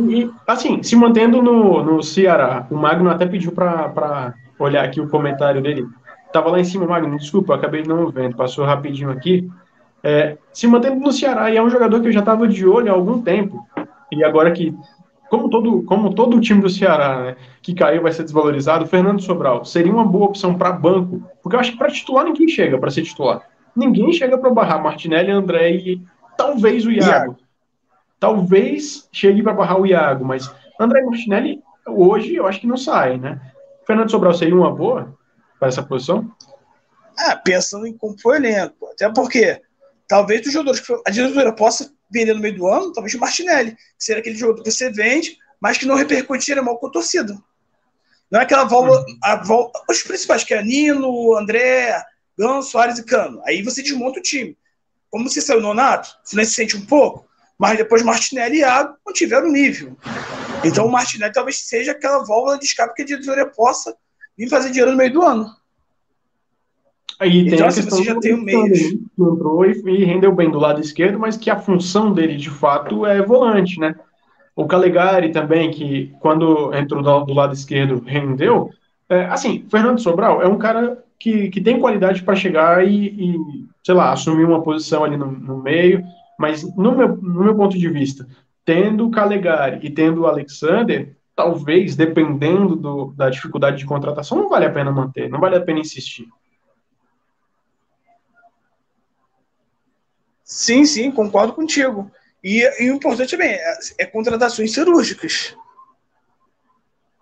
E, assim, se mantendo no Ceará, o Magno até pediu para olhar aqui o comentário dele. Tava lá em cima, Magno, desculpa, eu acabei não vendo, passou rapidinho aqui. Se mantendo no Ceará, e é um jogador que eu já estava de olho há algum tempo, e agora que, como todo o time do Ceará, né, que caiu vai ser desvalorizado, o Fernando Sobral seria uma boa opção para banco, porque eu acho que para titular ninguém chega para ser titular. Ninguém chega para barrar Martinelli, André e talvez o Iago. Talvez chegue para barrar o Iago, mas André Martinelli, hoje, eu acho que não sai, né? Fernando Sobral seria uma boa para essa posição? Pensando em compor elenco. Até porque talvez dos jogadores que a diretoria possa vender no meio do ano, talvez o Martinelli, que seria aquele jogador que você vende, mas que não repercutiria mal com a torcida. Não é aquela válvula, os principais, que é Nino, André, Ganso, Soares e Cano. Aí você desmonta o time. Como você saiu no Nonato, você se sente um pouco, mas depois Martinelli e Iago não tiveram nível. Então o Martinelli talvez seja aquela válvula de escape que a diretoria possa vir fazer dinheiro no meio do ano. Aí tem então, a questão você já tem o meio. Que entrou e rendeu bem do lado esquerdo, mas que a função dele, de fato, é volante, né? O Calegari também, que quando entrou do lado esquerdo, rendeu. Assim, Fernando Sobral é um cara que tem qualidade para chegar e, sei lá, assumir uma posição ali no meio, mas no meu ponto de vista, tendo o Calegari e tendo o Alexander, talvez, dependendo da dificuldade de contratação, não vale a pena manter, não vale a pena insistir. Sim, concordo contigo. E o importante também é contratações cirúrgicas.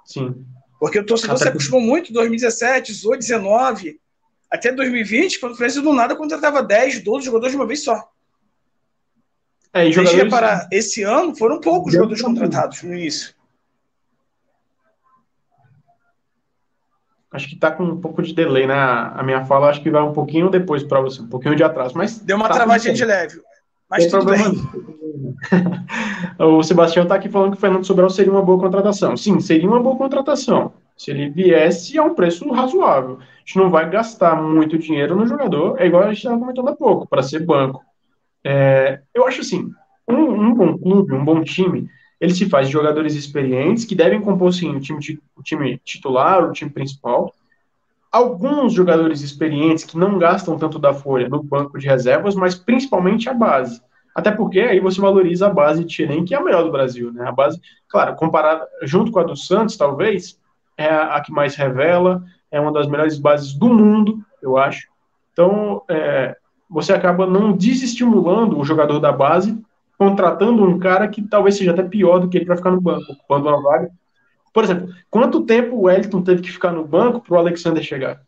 Sim. Porque o torcedor se acostumou muito em 2017, 18, 19, até 2020, quando o Fluminense do nada contratava 10, 12 jogadores de uma vez só. E jogadores... reparar, esse ano foram poucos jogadores contratados no início. Acho que tá com um pouco de delay, né? A minha fala acho que vai um pouquinho depois para você, um pouquinho de atraso, mas deu uma travadinha de leve, mas tudo bem. O Sebastião tá aqui falando que o Fernando Sobral seria uma boa contratação. Sim, seria uma boa contratação. Se ele viesse a um preço razoável. A gente não vai gastar muito dinheiro no jogador, é igual a gente estava comentando há pouco, para ser banco. Eu acho assim, um bom clube, um bom time, ele se faz de jogadores experientes que devem compor, sim, o time titular, o time principal. Alguns jogadores experientes que não gastam tanto da folha no banco de reservas, mas principalmente a base. Até porque aí você valoriza a base de Xerém, que é a melhor do Brasil, né? A base, claro, comparada junto com a do Santos, talvez, é a que mais revela, é uma das melhores bases do mundo, eu acho. Então, você acaba não desestimulando o jogador da base, contratando um cara que talvez seja até pior do que ele para ficar no banco, ocupando uma vaga. Por exemplo, quanto tempo o Wellington teve que ficar no banco para o Alexander chegar?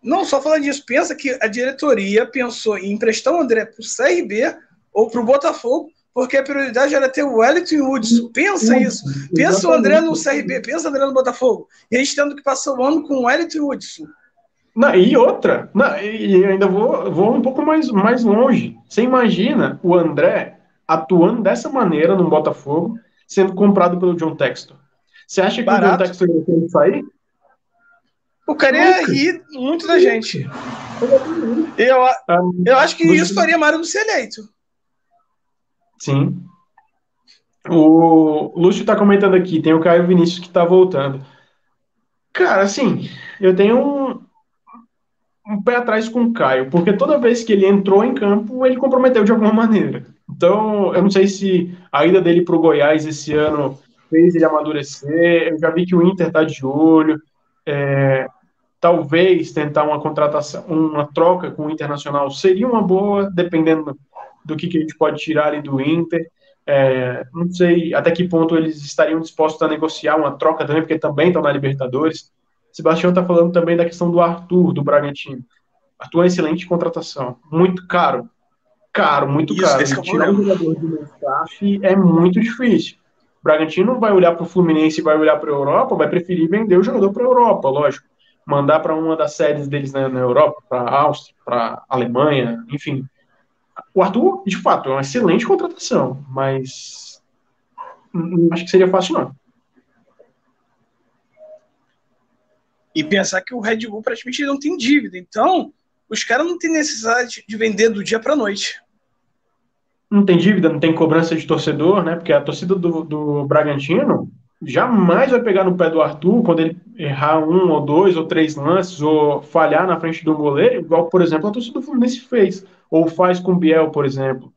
Não, só falando disso, pensa que a diretoria pensou em emprestar o André para o CRB ou para o Botafogo, porque a prioridade era ter o Wellington e o Hudson. Pensa isso. Pensa o André no CRB, pensa o André no Botafogo. E a gente tendo que passar o ano com o Wellington e o Hudson. Não, e outra, não, e ainda vou um pouco mais longe. Você imagina o André atuando dessa maneira no Botafogo, sendo comprado pelo John Textor. Você acha que o John Barato. Textor ia querer sair? O cara ia rir muito da gente. Eu acho que isso faria Mário não ser eleito. Sim. O Lúcio está comentando aqui, tem o Caio Vinícius que está voltando. Cara, assim, eu tenho um pé atrás com o Caio, porque toda vez que ele entrou em campo, ele comprometeu de alguma maneira. Então, eu não sei se a ida dele para o Goiás esse ano fez ele amadurecer. Eu já vi que o Inter está de olho. Talvez tentar uma contratação, uma troca com o Internacional seria uma boa, dependendo do que a gente pode tirar ali do Inter. Não sei até que ponto eles estariam dispostos a negociar uma troca também, porque também estão na Libertadores. Sebastião está falando também da questão do Arthur, do Bragantino. Arthur é uma excelente contratação. Muito caro. Muito Isso, caro. esse é o Tirar um problema. jogador do meu staff é muito difícil. O Bragantino vai olhar para o Fluminense e vai olhar para a Europa, vai preferir vender o jogador para a Europa, lógico. Mandar para uma das séries deles na Europa, para a Áustria, para a Alemanha, enfim. O Arthur, de fato, é uma excelente contratação, mas não acho que seria fácil, não. E pensar que o Red Bull praticamente não tem dívida. Então, os caras não têm necessidade de vender do dia para a noite. Não tem dívida, não tem cobrança de torcedor, né? Porque a torcida do Bragantino jamais vai pegar no pé do Arthur quando ele errar um ou dois ou três lances ou falhar na frente do goleiro, igual, por exemplo, a torcida do Fluminense fez, ou faz com o Biel, por exemplo.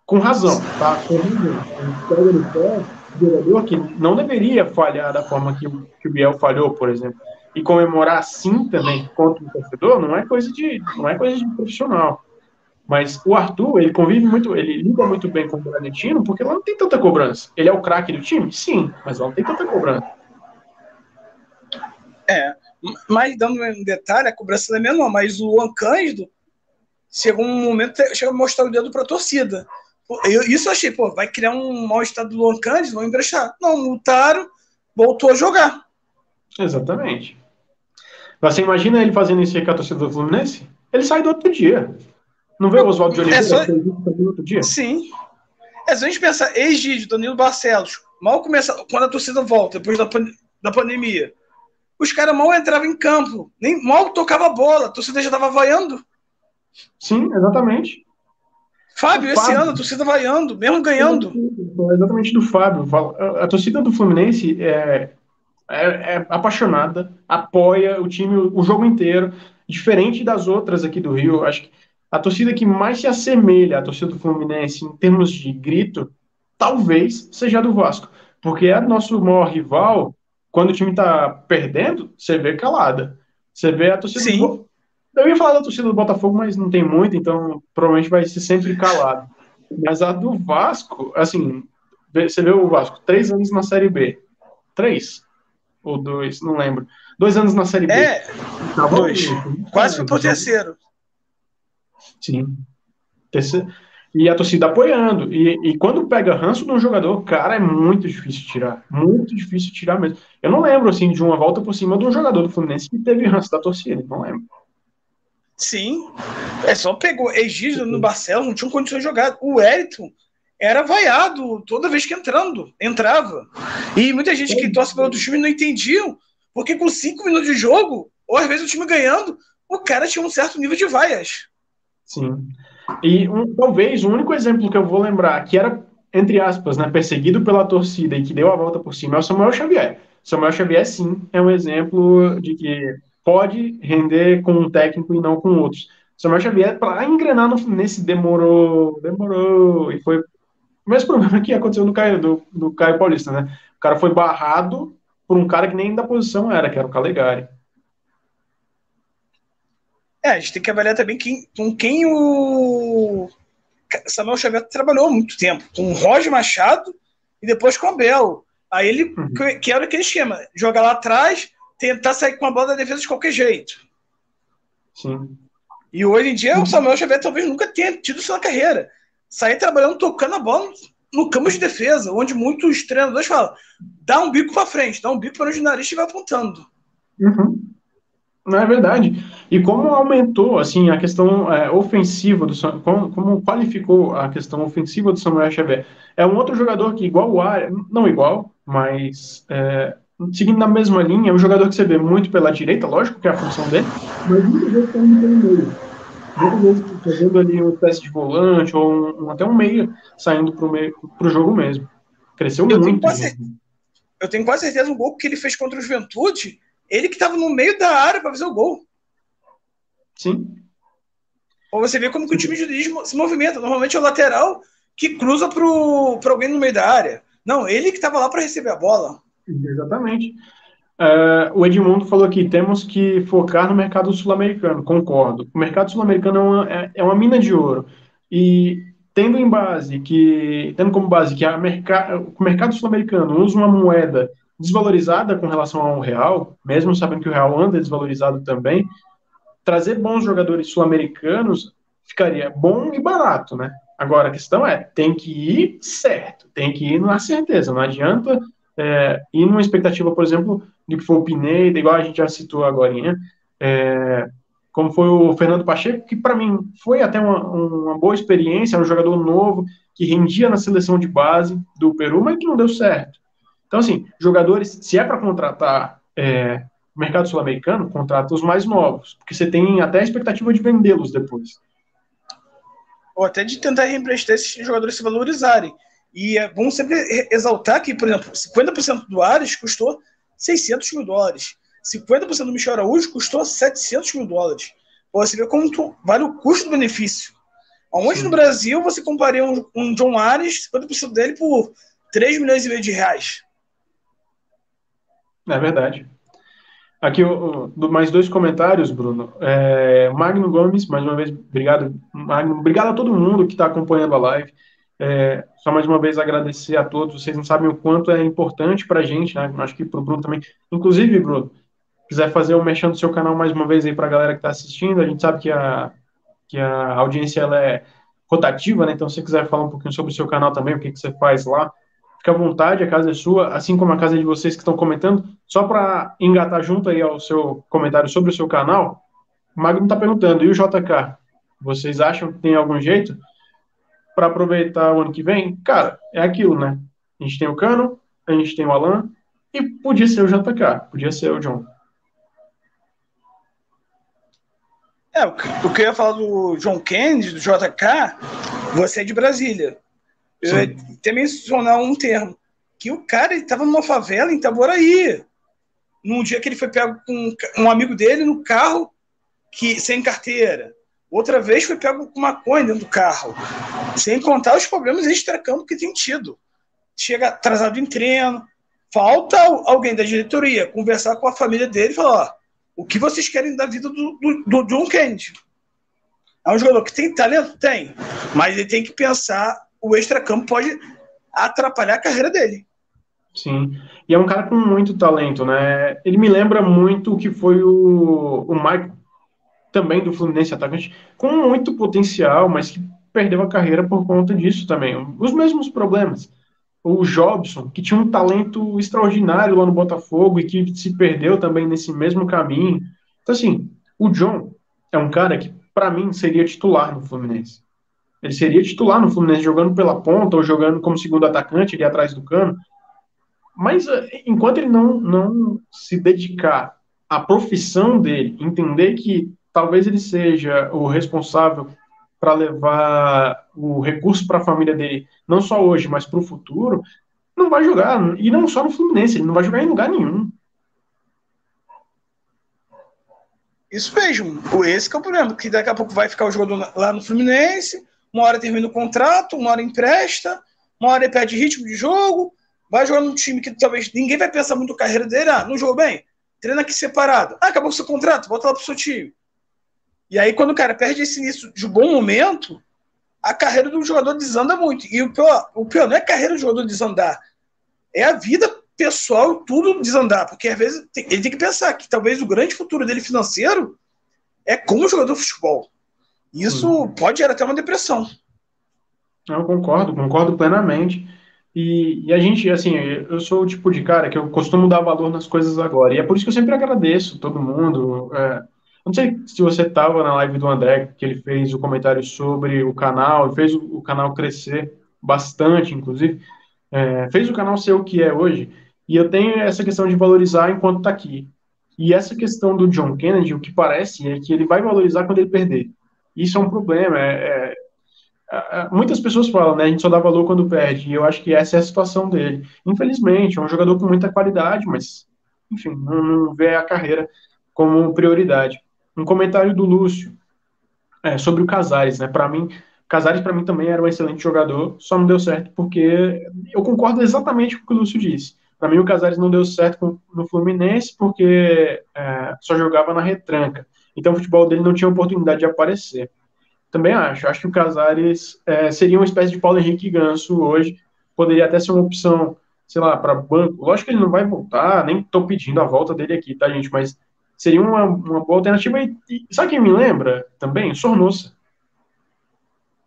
Com razão, tá? Com razão. Pega no pé do jogador que não deveria falhar da forma que o Biel falhou, por exemplo. E comemorar assim também contra o torcedor não é coisa de profissional. Mas o Arthur, ele convive muito, ele lida muito bem com o Bragantino, porque lá não tem tanta cobrança. Ele é o craque do time? Sim, mas lá não tem tanta cobrança. Mas dando um detalhe, a cobrança não é menor, mas o Luan Cândido chegou um momento, chega a mostrar o dedo para a torcida. Isso eu achei, vai criar um mal-estar do Luan Cândido, vão emprestar. Não, multaram, voltou a jogar. Exatamente. Você imagina ele fazendo isso aí com a torcida do Fluminense? Ele sai do outro dia. Não vê o Oswaldo de Oliveira que fez isso no outro dia? Sim. Se a gente pensar, ex-Gídio, Danilo Barcelos, mal começa, quando a torcida volta, depois da pandemia, os caras mal entravam em campo, nem mal tocava a bola, a torcida já estava vaiando. Sim, exatamente. Fábio, esse ano a torcida vaiando, mesmo ganhando. Exatamente do Fábio. A torcida do Fluminense é apaixonada, apoia o time o jogo inteiro, diferente das outras aqui do Rio. Acho que a torcida que mais se assemelha à torcida do Fluminense em termos de grito, talvez seja a do Vasco, porque é nosso maior rival. Quando o time tá perdendo, você vê calada. Você vê a torcida do. Eu ia falar da torcida do Botafogo, mas não tem muito, então provavelmente vai ser sempre calado. Mas a do Vasco, assim, você vê o Vasco 3 anos na Série B. 3 ou 2, não lembro. 2 anos na Série B. Tá 2. Quase foi pro terceiro. Sim. E a torcida apoiando. E quando pega ranço de um jogador, cara, é muito difícil tirar. Muito difícil tirar mesmo. Eu não lembro, assim, de uma volta por cima de um jogador do Fluminense que teve ranço da torcida. Não lembro. Sim. Só pegou Egídio no Barcelos, não tinha condições de jogar. O Wellington era vaiado toda vez que entrava. E muita gente que torce pelo outro time não entendiam, porque com 5 minutos de jogo, ou às vezes o time ganhando, o cara tinha um certo nível de vaias. Sim. E talvez o único exemplo que eu vou lembrar que era, entre aspas, né, perseguido pela torcida e que deu a volta por cima é o Samuel Xavier. Samuel Xavier, sim, é um exemplo de que pode render com um técnico e não com outros. Samuel Xavier, para engrenar nesse demorou, e foi o mesmo problema que aconteceu no Caio, do Caio Paulista, né? O cara foi barrado por um cara que nem da posição era, que era o Calegari. A gente tem que avaliar também com quem o Samuel Xavier trabalhou há muito tempo, com o Roger Machado e depois com o Abel. Aí ele que era aquele esquema, jogar lá atrás, tentar sair com a bola da defesa de qualquer jeito. Sim. E hoje em dia o Samuel Xavier talvez nunca tenha tido isso na carreira. Sair trabalhando, tocando a bola no campo de defesa, onde muitos treinadores falam, dá um bico para frente, dá um bico para o jornalista e vai apontando. Não é verdade. E como aumentou assim a questão ofensiva como qualificou a questão ofensiva do Samuel Xavier? É um outro jogador que igual o Arias, não igual, mas seguindo na mesma linha, é um jogador que você vê muito pela direita, lógico que é a função dele, mas muitas vezes também pelo meio. Muitas vezes fazendo ali uma espécie de volante ou até um meia saindo para o jogo mesmo. Cresceu muito. Eu tenho quase certeza o gol que ele fez contra o Juventude, ele que estava no meio da área para fazer o gol. Sim. Ou você vê como que o time de juiz se movimenta. Normalmente é o lateral que cruza para alguém no meio da área. Não, ele que estava lá para receber a bola. Exatamente. O Edmundo falou aqui, temos que focar no mercado sul-americano, concordo. O mercado sul-americano é uma mina de ouro. E tendo como base que o mercado sul-americano usa uma moeda desvalorizada com relação ao real, mesmo sabendo que o real anda desvalorizado também, trazer bons jogadores sul-americanos ficaria bom e barato, né? Agora, a questão tem que ir certo, tem que ir na certeza, não adianta ir numa expectativa, por exemplo, do que foi o Pineda, igual a gente já citou agora, como foi o Fernando Pacheco, que para mim foi até uma boa experiência, um jogador novo, que rendia na seleção de base do Peru, mas que não deu certo. Então, assim, jogadores, se é para contratar mercado sul-americano, contrata os mais novos, porque você tem até a expectativa de vendê-los depois. Ou até de tentar reemprestar esses jogadores se valorizarem. E é bom sempre exaltar que, por exemplo, 50% do Ares custou $600 mil. 50% do Michel Araújo custou $700 mil. Você vê como vale o custo-benefício. Onde no Brasil você compraria um John Ares, 50% dele por 3 milhões e meio de reais. É verdade. Aqui, mais 2 comentários, Bruno. Magno Gomes, mais uma vez, obrigado, Magno. Obrigado a todo mundo que está acompanhando a live. Só mais uma vez agradecer a todos. Vocês não sabem o quanto é importante para a gente, né? Acho que para o Bruno também. Inclusive, Bruno, quiser fazer um mexendo no seu canal mais uma vez aí para a galera que está assistindo, a gente sabe que a audiência ela é rotativa, né? Então, se você quiser falar um pouquinho sobre o seu canal também, o que você faz lá, fica à vontade, a casa é sua, assim como a casa de vocês que estão comentando. Só para engatar junto aí ao seu comentário sobre o seu canal, o Magno está perguntando, e o JK? Vocês acham que tem algum jeito para aproveitar o ano que vem? Cara, é aquilo, né? A gente tem o Cano, a gente tem o Alan, e podia ser o JK, podia ser o John. O que eu ia falar do John Kennedy, do JK, você é de Brasília. Eu ia até mencionar um termo, que o cara estava numa favela em Itaboraí, num dia que ele foi pego com um amigo dele no carro sem carteira. Outra vez foi pego com maconha dentro do carro. Sem contar os problemas extracampo que tem tido. Chega atrasado em treino, falta alguém da diretoria conversar com a família dele e falar, o que vocês querem da vida do John Kennedy? É um jogador que tem talento? Tem. Mas ele tem que pensar, o extracampo pode atrapalhar a carreira dele. Sim, e é um cara com muito talento, né? Ele me lembra muito o que foi o Michael, também do Fluminense, atacante, com muito potencial, mas que perdeu a carreira por conta disso também. Os mesmos problemas. O Jobson, que tinha um talento extraordinário lá no Botafogo e que se perdeu também nesse mesmo caminho. Então, assim, o John é um cara que, para mim, seria titular no Fluminense. Ele seria titular no Fluminense, jogando pela ponta ou jogando como segundo atacante ali atrás do Cano. Mas enquanto ele não se dedicar à profissão dele, entender que talvez ele seja o responsável para levar o recurso para a família dele, não só hoje, mas para o futuro, não vai jogar. E não só no Fluminense, ele não vai jogar em lugar nenhum. Isso mesmo. Esse que é o problema, porque daqui a pouco vai ficar o jogador lá no Fluminense, uma hora termina o contrato, uma hora empresta, uma hora ele perde ritmo de jogo, vai jogar num time que talvez ninguém vai pensar muito na carreira dele, não jogou bem, treina aqui separado. Acabou o seu contrato, volta lá pro seu time. E aí, quando o cara perde esse início de um bom momento, a carreira do jogador desanda muito. E o pior não é a carreira do jogador desandar, é a vida pessoal, tudo desandar. Porque às vezes ele tem que pensar que talvez o grande futuro dele financeiro é como jogador de futebol. Isso pode gerar até uma depressão. Eu concordo plenamente. E a gente, assim, eu sou o tipo de cara que eu costumo dar valor nas coisas agora. E é por isso que eu sempre agradeço todo mundo. Não sei se você estava na live do André, que ele fez o comentário sobre o canal, e fez o canal crescer bastante, inclusive. Fez o canal ser o que é hoje. E eu tenho essa questão de valorizar enquanto está aqui. E essa questão do John Kennedy, o que parece é que ele vai valorizar quando ele perder. Isso é um problema. Muitas pessoas falam, né? A gente só dá valor quando perde. E eu acho que essa é a situação dele. Infelizmente, é um jogador com muita qualidade, mas, enfim, não vê a carreira como prioridade. Um comentário do Lúcio sobre o Casares, né? Para mim, Casares para mim também era um excelente jogador, só não deu certo porque eu concordo exatamente com o que o Lúcio disse. Para mim, o Casares não deu certo no Fluminense porque só jogava na retranca. Então, o futebol dele não tinha oportunidade de aparecer. Também acho que o Casares seria uma espécie de Paulo Henrique Ganso hoje, poderia até ser uma opção, sei lá, para banco. Lógico que ele não vai voltar, nem estou pedindo a volta dele aqui, tá, gente? Mas seria uma boa alternativa. E sabe quem me lembra também? Sornosa.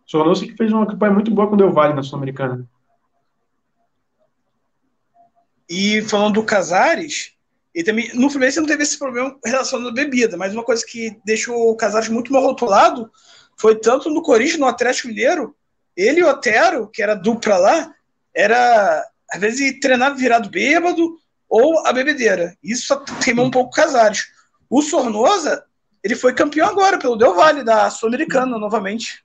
Sornosa que fez uma campanha muito boa com o Del Valle na Sul-Americana. E falando do Casares, ele também, no Fluminense não teve esse problema relacionado à bebida, mas uma coisa que deixou o Casares muito mal rotulado foi tanto no Corinthians, no Atlético Mineiro, ele e o Otero, que era dupla lá, era, às vezes, treinava virado bêbado ou a bebedeira. Isso só queimou um pouco o Casares. O Sornosa, ele foi campeão agora pelo Del Valle, da Sul-Americana, novamente.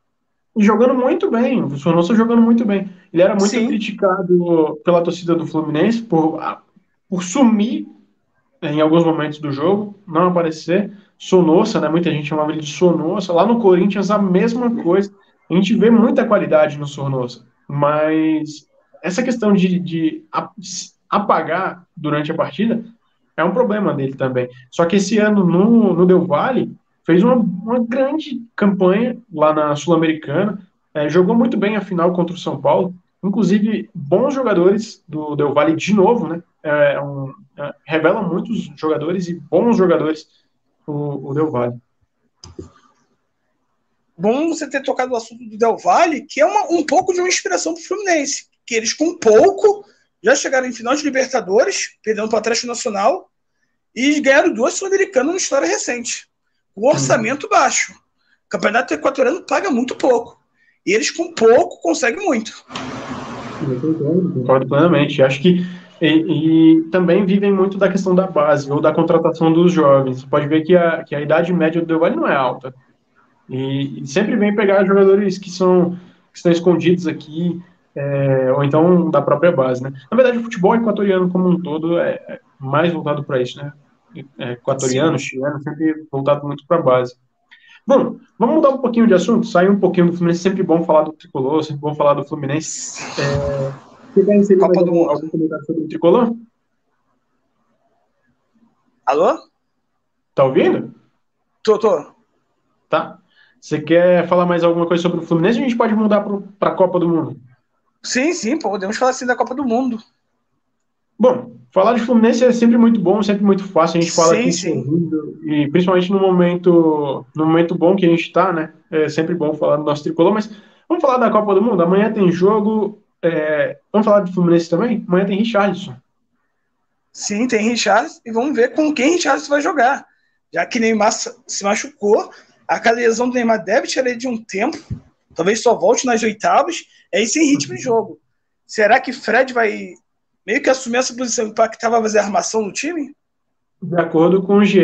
E jogando muito bem, o Sornosa jogando muito bem. Ele era muito Sim. criticado pela torcida do Fluminense por sumir em alguns momentos do jogo, não aparecer. Sonossa, né? Muita gente chamava ele de Sonossa. Lá no Corinthians, a mesma coisa. A gente vê muita qualidade no Sonossa, mas essa questão de apagar durante a partida é um problema dele também. Só que esse ano no Del Valle fez uma grande campanha lá na Sul-Americana, jogou muito bem a final contra o São Paulo, inclusive bons jogadores do Del Valle de novo, né? Revela muitos jogadores e bons jogadores o Del Valle. Bom você ter tocado o assunto do Del Valle, que é um pouco de uma inspiração para o Fluminense, que eles com pouco já chegaram em final de Libertadores, perdendo para o Atlético Nacional, e ganharam 2 Sul-Americanas na história recente. O orçamento baixo. O campeonato equatoriano paga muito pouco. E eles com pouco conseguem muito. Eu concordo plenamente. Acho que e também vivem muito da questão da base ou da contratação dos jovens. Você pode ver que a idade média do Del Valle não é alta. E sempre vem pegar jogadores que estão escondidos aqui, ou então da própria base, né? Na verdade, o futebol equatoriano como um todo é mais voltado para isso, né? Equatoriano, Sim. chileno, sempre voltado muito para a base. Bom, vamos mudar um pouquinho de assunto, sair um pouquinho do Fluminense, sempre bom falar do Tricolor, sempre bom falar do Fluminense. Você quer inserir mais Copa do Mundo. algum comentário sobre o Tricolor? Alô? Tá ouvindo? Tô. Tá. Você quer falar mais alguma coisa sobre o Fluminense ou a gente pode mudar para a Copa do Mundo? Sim, podemos falar assim da Copa do Mundo. Bom, falar de Fluminense é sempre muito bom, sempre muito fácil. A gente fala aqui Sim. sorrindo, e principalmente no momento bom que a gente está, né? É sempre bom falar do nosso tricolor, mas vamos falar da Copa do Mundo. Amanhã tem jogo. Vamos falar do Fluminense também? Amanhã tem Richarlison. Sim, tem Richarlison e vamos ver com quem Richarlison vai jogar. Já que Neymar se machucou, aquela lesão do Neymar deve tirar ele de um tempo, talvez só volte nas oitavas, aí sem ritmo de jogo. Será que Fred vai meio que assumir essa posição e impactar, vai fazer armação no time? De acordo com o GE,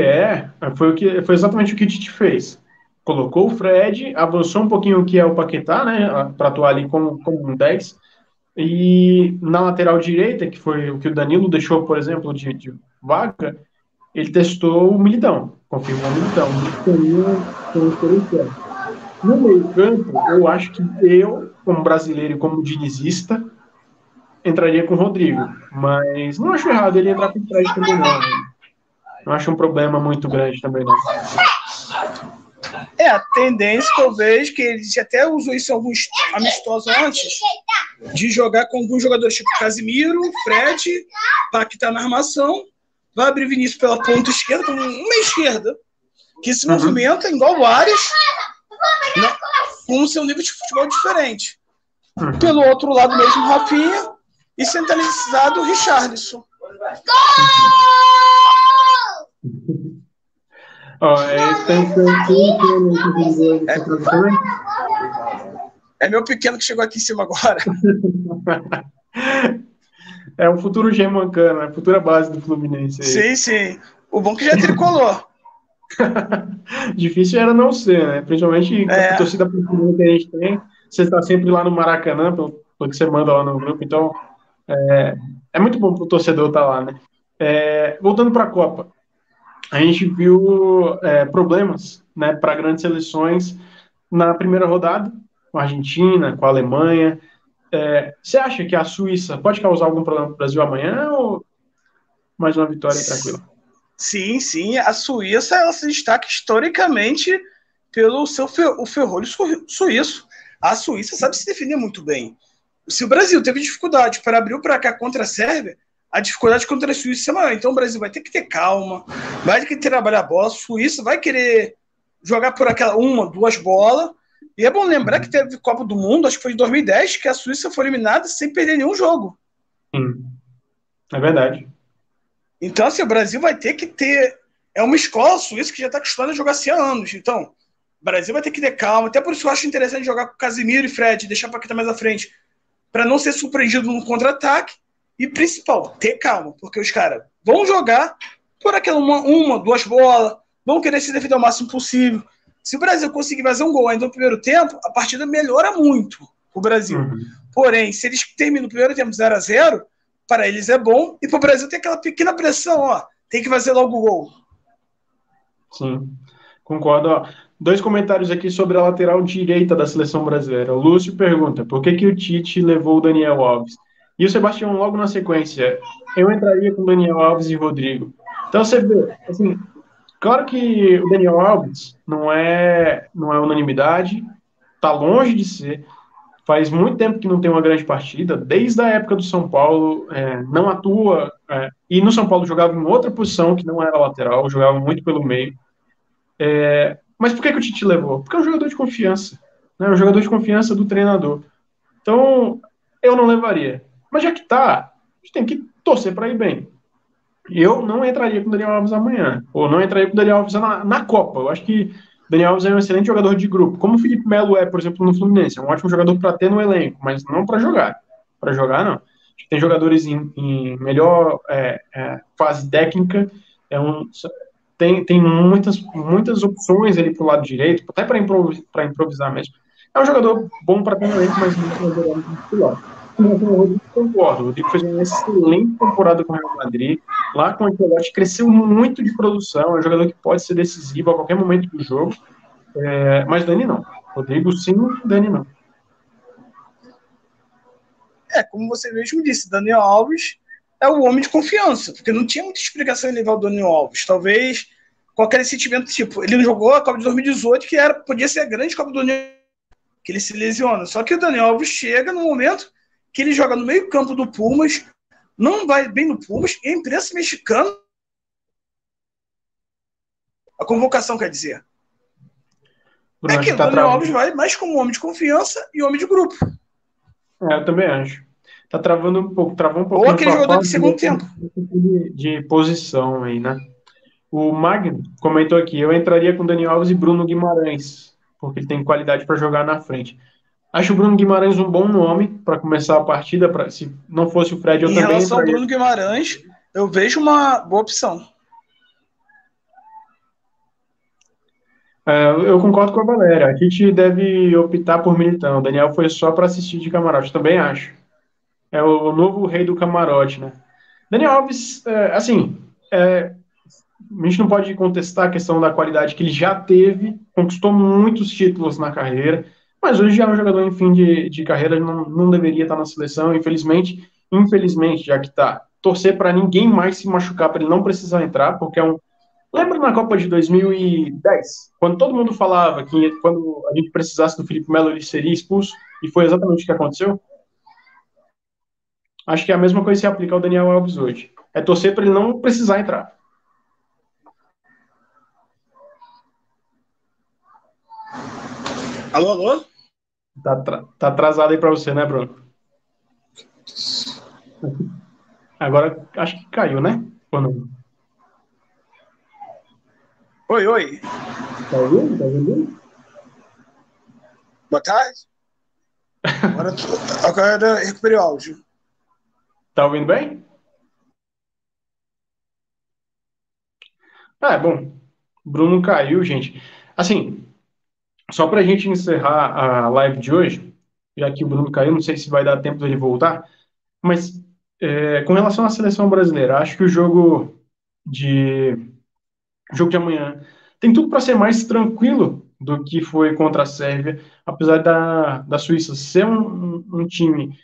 foi exatamente o que o Tite fez. Colocou o Fred, avançou um pouquinho o que é o Paquetá, né, para atuar ali como um 10, e na lateral direita, que foi o que o Danilo deixou, por exemplo, de vaga, ele testou o Militão, confirmou o Militão. No meio-campo, eu acho que eu, como brasileiro e como dinizista, entraria com o Rodrigo, mas não acho errado ele entrar com o Fred também, não. Não acho um problema muito grande também, não. A tendência que eu vejo, que ele até usou isso em alguns amistosos antes, de jogar com alguns jogadores tipo Casimiro, Fred, Paquetá na armação, vai abrir Vinícius pela ponta esquerda, como uma esquerda, que se movimenta igual o Arias, com o seu nível de futebol diferente. Pelo outro lado mesmo, Rafinha, e centralizado o Richarlison. É meu pequeno que chegou aqui em cima agora. É o futuro Germancano, é a futura base do Fluminense. Sim, Aí. sim. O bom que já tricolor. Difícil era não ser, né? Principalmente com a torcida que a gente tem. Você está sempre lá no Maracanã, pelo que você manda lá no grupo, então é muito bom para o torcedor estar lá, né? Voltando para a Copa, a gente viu problemas, né, para grandes seleções na primeira rodada, com a Argentina, com a Alemanha. Você acha que a Suíça pode causar algum problema para o Brasil amanhã ou mais uma vitória tranquila? Sim, sim. A Suíça ela se destaca historicamente pelo seu o ferrolho suíço. A Suíça sabe se defender muito bem. Se o Brasil teve dificuldade para abrir o placar contra a Sérvia, a dificuldade contra a Suíça é maior. Então o Brasil vai ter que ter calma, vai ter que trabalhar a bola. A Suíça vai querer jogar por aquela uma, duas bolas. E é bom lembrar que teve Copa do Mundo, acho que foi em 2010, que a Suíça foi eliminada sem perder nenhum jogo. Sim, é verdade. Então, assim, o Brasil vai ter que ter... É uma escola suíça que já está acostumada a jogar assim há anos. Então, o Brasil vai ter que ter calma. Até por isso eu acho interessante jogar com Casimiro e Fred, deixar para quem está mais à frente, para não ser surpreendido no contra-ataque. E, principal, ter calma, porque os caras vão jogar por aquela uma, duas bolas, vão querer se defender ao máximo possível. Se o Brasil conseguir fazer um gol ainda no primeiro tempo, a partida melhora muito o Brasil. Porém, se eles terminam o primeiro tempo 0-0, para eles é bom, e para o Brasil tem aquela pequena pressão, tem que fazer logo o gol. Sim, concordo. 2 comentários aqui sobre a lateral direita da seleção brasileira. O Lúcio pergunta, por que o Tite levou o Daniel Alves? E o Sebastião logo na sequência, eu entraria com Daniel Alves e Rodrigo. Então você vê, assim, claro que o Daniel Alves não é unanimidade, está longe de ser. Faz muito tempo que não tem uma grande partida, desde a época do São Paulo, não atua, e no São Paulo jogava em outra posição, que não era lateral, jogava muito pelo meio. Mas por que o Tite levou? Porque é um jogador de confiança, né? Um jogador de confiança do treinador. Então, eu não levaria. Mas já que tá, a gente tem que torcer para ir bem. Eu não entraria com o Daniel Alves amanhã, ou não entraria com o Daniel Alves na Copa. Eu acho que o Daniel Alves é um excelente jogador de grupo, como o Felipe Melo é, por exemplo, no Fluminense. É um ótimo jogador para ter no elenco, mas não para jogar. Para jogar, não. Acho que tem jogadores em melhor fase técnica, tem muitas opções ali para o lado direito, até para improvisar mesmo. É um jogador bom para ter no elenco, mas não é um jogador titular. O Rodrigo, concordo. O Rodrigo fez uma excelente temporada com o Real Madrid. Lá com o Ancelotti cresceu muito de produção. É um jogador que pode ser decisivo a qualquer momento do jogo. Mas Dani não. Rodrigo sim, Dani não. Como você mesmo disse, Daniel Alves é o homem de confiança, porque não tinha muita explicação em levar o Daniel Alves. Talvez com aquele sentimento, tipo, ele jogou a Copa de 2018, que podia ser a grande Copa do Daniel, que ele se lesiona. Só que o Daniel Alves chega no momento que ele joga no meio campo do Pumas, não vai bem no Pumas, e a imprensa mexicana, a convocação quer dizer, que o Daniel Alves vai mais como homem de confiança e homem de grupo. Eu também acho. Tá travou um pouco. Ou aquele jogador de segundo tempo. De posição aí, né? O Magno comentou aqui, eu entraria com Daniel Alves e Bruno Guimarães, porque ele tem qualidade para jogar na frente. Acho o Bruno Guimarães um bom nome para começar a partida. Se não fosse o Fred, eu Em também relação ao entraria. Bruno Guimarães, eu vejo uma boa opção. Eu concordo com a Valéria. A gente deve optar por Militão. O Daniel foi só para assistir de camarote, também acho. É o novo rei do camarote, né? Daniel Alves, assim, a gente não pode contestar a questão da qualidade que ele já teve, conquistou muitos títulos na carreira, mas hoje já é um jogador em fim de carreira, não deveria estar na seleção, infelizmente, já que está, torcer para ninguém mais se machucar, para ele não precisar entrar, porque é um. Lembra na Copa de 2010, quando todo mundo falava que quando a gente precisasse do Felipe Melo ele seria expulso, e foi exatamente o que aconteceu? Acho que é a mesma coisa se aplica ao Daniel Alves hoje. É torcer para ele não precisar entrar. Alô, alô? Tá atrasado aí para você, né, Bruno? Agora acho que caiu, né? Ou não? Oi, oi. Tá ouvindo? Tá ouvindo? Boa tarde. Agora recuperei o áudio. Tá ouvindo bem? Bom. Bruno caiu, gente. Assim, só pra gente encerrar a live de hoje, já que o Bruno caiu, não sei se vai dar tempo dele voltar, mas com relação à seleção brasileira, acho que de o jogo de amanhã tem tudo para ser mais tranquilo do que foi contra a Sérvia, apesar da Suíça ser um time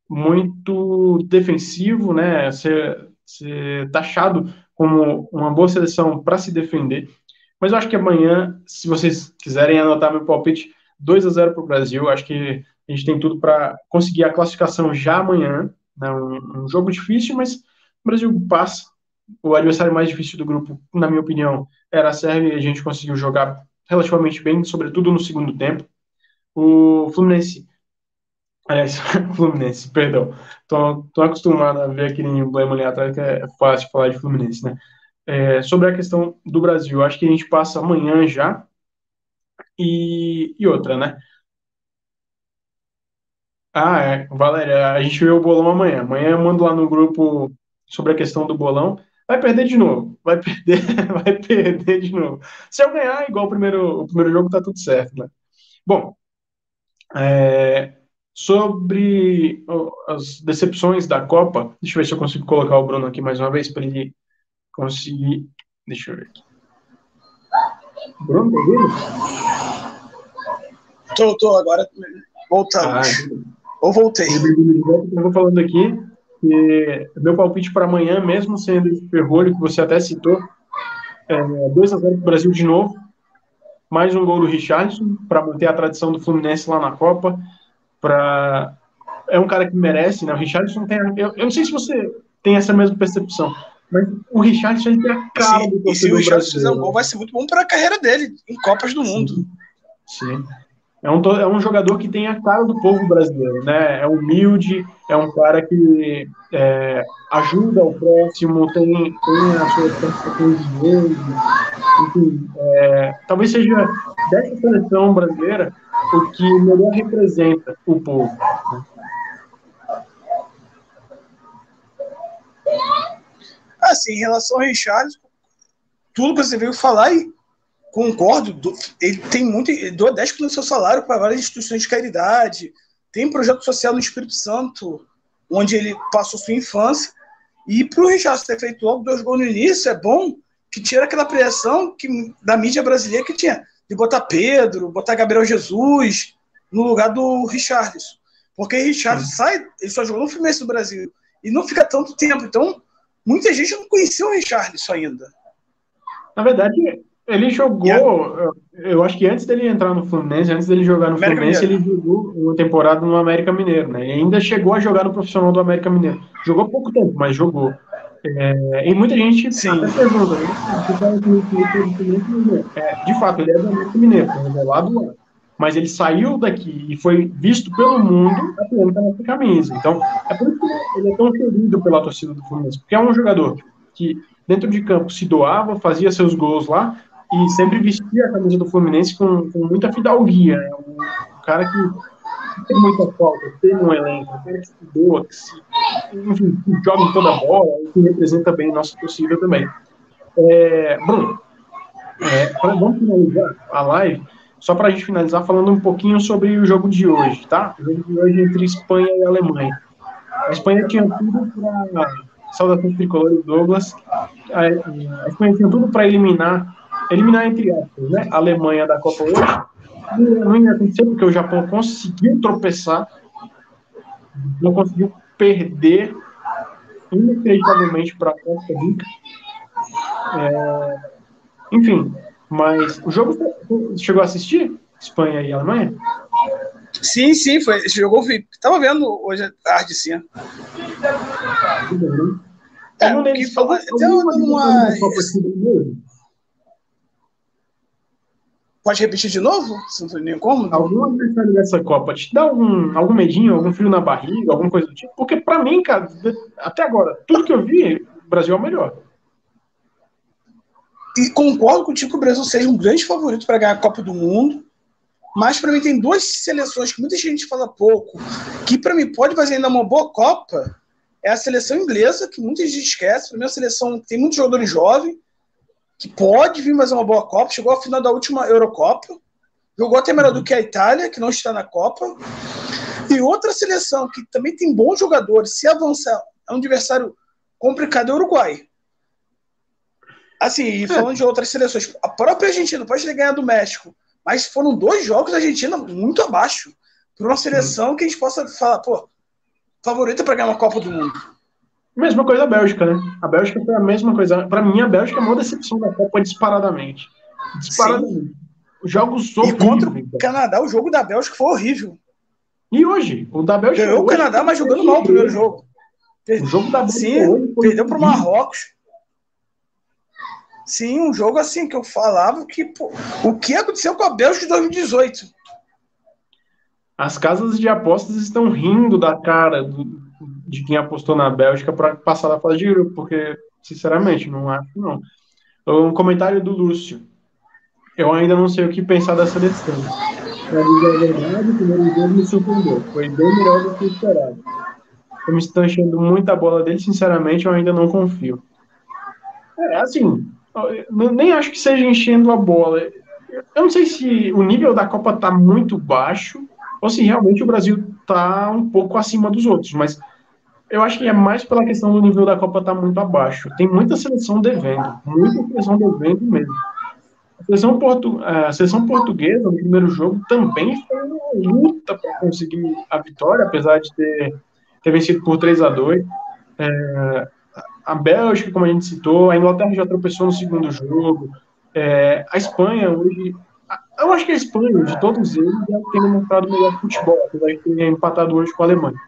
muito defensivo, né, ser taxado como uma boa seleção para se defender. Mas eu acho que amanhã, se vocês quiserem anotar meu palpite, 2-0 para o Brasil. Acho que a gente tem tudo para conseguir a classificação já amanhã. Né? Um jogo difícil, mas o Brasil passa. O adversário mais difícil do grupo, na minha opinião, era a Sérvia e a gente conseguiu jogar relativamente bem, sobretudo no segundo tempo. O Fluminense, aliás, Fluminense, perdão. Tô acostumado a ver aquele emblema ali atrás que é fácil falar de Fluminense, né? Sobre a questão do Brasil, acho que a gente passa amanhã já. E outra, né? Valéria, a gente vê o bolão amanhã. Amanhã eu mando lá no grupo sobre a questão do bolão. Vai perder de novo. Vai perder, vai perder de novo. Se eu ganhar, igual o primeiro jogo, tá tudo certo, né? Bom, sobre as decepções da Copa, deixa eu ver se eu consigo colocar o Bruno aqui mais uma vez para ele conseguir. Deixa eu ver aqui. Bruno, tá ouvindo? Tô, agora voltamos. Ou voltei. Eu vou falando aqui que meu palpite para amanhã, mesmo sendo esse ferrolho que você até citou, 2-0 para o Brasil de novo, mais um gol do Richarlison para manter a tradição do Fluminense lá na Copa. É um cara que merece, né? O Richarlison tem. Eu não sei se você tem essa mesma percepção, mas o Richarlison ele tem a cara do torcedor brasileiro. E se o Richarlison fizer um gol, vai ser muito bom para a carreira dele em Copas do Mundo. Sim. É um jogador que tem a cara do povo brasileiro, né? É humilde, é um cara que ajuda o próximo, tem as suas participações de jogo, enfim. Talvez seja dessa seleção brasileira o que melhor representa o povo. Né? Assim, em relação ao Richarlison, tudo que você veio falar e concordo, ele tem muito, ele doa 10% do seu salário para várias instituições de caridade, tem um projeto social no Espírito Santo, onde ele passou sua infância, e para o Richarlison ter feito logo 2 gols no início, é bom que tira aquela pressão da mídia brasileira que tinha, de botar Pedro, botar Gabriel Jesus no lugar do Richarlison, porque o Richarlison sai, ele só jogou no Fluminense do Brasil, e não fica tanto tempo, então muita gente não conhecia o Richarlison ainda. Na verdade, ele jogou, eu acho que antes dele entrar no Fluminense, antes dele jogar no América Fluminense, Mineiro. ele jogou uma temporada no América Mineiro, né? E ainda chegou a jogar no profissional do América Mineiro. Jogou pouco tempo, mas jogou. E muita gente até pergunta, de fato, ele é do América Mineiro, foi revelado lá. Mas ele saiu daqui e foi visto pelo mundo atuando com essa camisa. Então, é por isso que ele é tão querido pela torcida do Fluminense, porque é um jogador que dentro de campo se doava, fazia seus gols lá e sempre vestia a camisa do Fluminense com muita fidalguia. Né? cara que tem muita falta, tem um elenco, um cara que se doa, enfim, que joga em toda a bola e que representa bem nossa torcida também. Bruno, vamos finalizar a live, só para a gente finalizar falando um pouquinho sobre o jogo de hoje, tá? O jogo de hoje entre Espanha e Alemanha. A Espanha tinha tudo para... Saudações tricolores, Douglas. A Espanha tinha tudo para eliminar entre aspas, né, a Alemanha da Copa hoje. Não ia acontecer porque o Japão conseguiu tropeçar, não conseguiu perder inacreditavelmente para a Costa Rica. Enfim, mas o jogo chegou a assistir? Espanha e Alemanha? Sim, foi. Esse jogo eu vi. Tava vendo hoje à tarde, sim. Pode repetir de novo? Se não tem nem como. Algum adversário dessa Copa te dá algum medinho, algum frio na barriga, alguma coisa do tipo? Porque pra mim, cara, até agora, tudo que eu vi, o Brasil é o melhor. E concordo contigo que o Brasil seja um grande favorito para ganhar a Copa do Mundo, mas para mim tem duas seleções que muita gente fala pouco, que para mim pode fazer ainda uma boa Copa, é a seleção inglesa, que muita gente esquece. Para mim, a seleção tem muitos jogadores jovens, que pode vir fazer uma boa Copa, chegou à final da última Eurocopa, jogou até melhor do que a Itália, que não está na Copa. E outra seleção que também tem bons jogadores, se avançar, é um adversário complicado, é o Uruguai. Assim, falando de outras seleções, a própria Argentina pode ter ganhado do México, mas foram 2 jogos da Argentina muito abaixo, para uma seleção que a gente possa falar, favorita para ganhar uma Copa do Mundo. Mesma coisa a Bélgica, né? A Bélgica foi a mesma coisa. Para mim, a Bélgica é uma decepção da Copa disparadamente. Disparadamente. Jogos horríveis. E contra o Canadá, o jogo da Bélgica foi horrível. E hoje? O da Bélgica ganhou o Canadá, mas jogando mal o primeiro jogo. O jogo da Bélgica hoje perdeu para o Marrocos. Sim, um jogo assim que eu falava que o que aconteceu com a Bélgica de 2018. As casas de apostas estão rindo da cara de quem apostou na Bélgica para passar da fase de grupo, porque, sinceramente, não acho, não. Um comentário do Lúcio. Eu ainda não sei o que pensar da seleção. Para dizer a verdade, o primeiro jogo me surpreendeu. Foi bem melhor do que esperado. Eu me estou enchendo muita bola dele, sinceramente, eu ainda não confio. Assim, nem acho que seja enchendo a bola. Eu não sei se o nível da Copa está muito baixo ou se realmente o Brasil está um pouco acima dos outros, mas eu acho que é mais pela questão do nível da Copa estar muito abaixo. Tem muita seleção devendo mesmo. A seleção portuguesa, no primeiro jogo, também foi uma luta para conseguir a vitória, apesar de ter vencido por 3-2. A Bélgica, como a gente citou, a Inglaterra já tropeçou no segundo jogo. A Espanha, hoje... Eu acho que a Espanha, de todos eles, já tem demonstrado melhor futebol, apesar de ter empatado hoje com a Alemanha.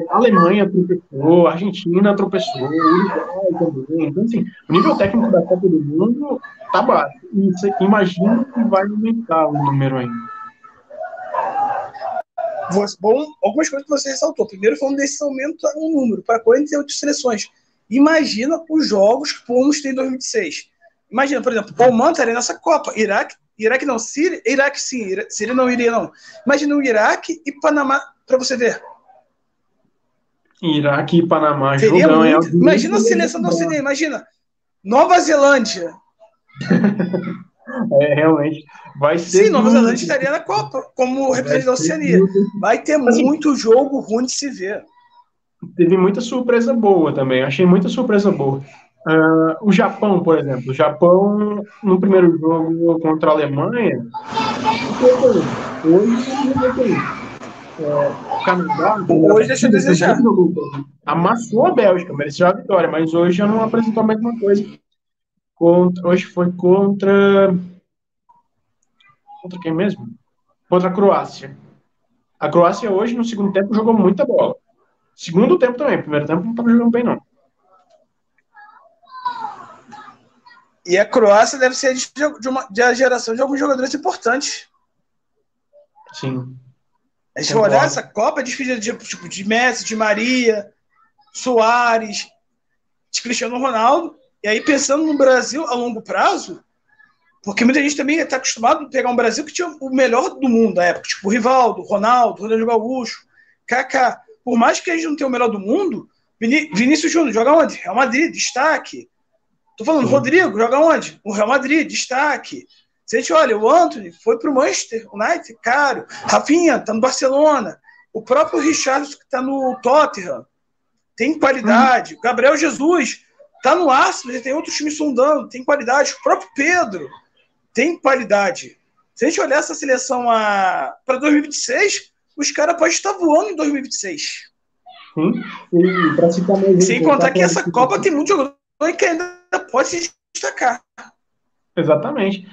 A Alemanha tropeçou, a Argentina tropeçou, o Uruguai também. Então, assim, o nível técnico da Copa do Mundo tá baixo. E você imagina que vai aumentar o número ainda. Bom, algumas coisas que você ressaltou. Primeiro, falando desse aumento no número para 48 seleções. Imagina os jogos que vamos ter em 2026. Imagina, por exemplo, o Oman estaria nessa Copa. Iraque não, Síria. Iraque sim, Síria não iria, não. Imagina o Iraque e Panamá, para você ver. Iraque e Panamá jogam. Imagina a seleção da Oceania, imagina. Nova Zelândia. Realmente. Vai ser. Sim, Nova Zelândia estaria na Copa, como representante da Oceania. Vai ter muito jogo ruim de se ver. Teve muita surpresa boa também. Achei muita surpresa boa. O Japão, por exemplo. O Japão, no primeiro jogo contra a Alemanha, o Canadá hoje deixa a desejar. Amassou a Bélgica, mereceu a vitória, mas hoje já não apresentou a mesma coisa. Hoje foi contra quem mesmo? Contra a Croácia. A Croácia hoje, no segundo tempo, jogou muita bola. Segundo tempo também, primeiro tempo não estava jogando bem, não. E a Croácia deve ser de a geração de alguns jogadores importantes. Sim. A gente vai olhar essa Copa despedida de Messi, de Maria, Soares, de Cristiano Ronaldo. E aí, pensando no Brasil a longo prazo, Porque muita gente também está acostumado a pegar um Brasil que tinha o melhor do mundo na época, tipo o Rivaldo, Ronaldo, Ronaldinho Gaúcho, Kaká. Por mais que a gente não tenha o melhor do mundo, Vinícius Júnior joga onde? Real Madrid, destaque. Tô falando, Rodrigo, joga onde? O Real Madrid, destaque. Se a gente olha, o Antony foi pro Manchester United, caro. Rafinha tá no Barcelona. O próprio Richarlison que tá no Tottenham. Tem qualidade. Gabriel Jesus tá no Arsenal, tem outros times sondando, tem qualidade. O próprio Pedro tem qualidade. Se a gente olhar essa seleção para 2026, os caras podem estar voando em 2026. Sim, e para citar mais sem contar que essa Copa tem muito jogador que ainda pode se destacar. Exatamente.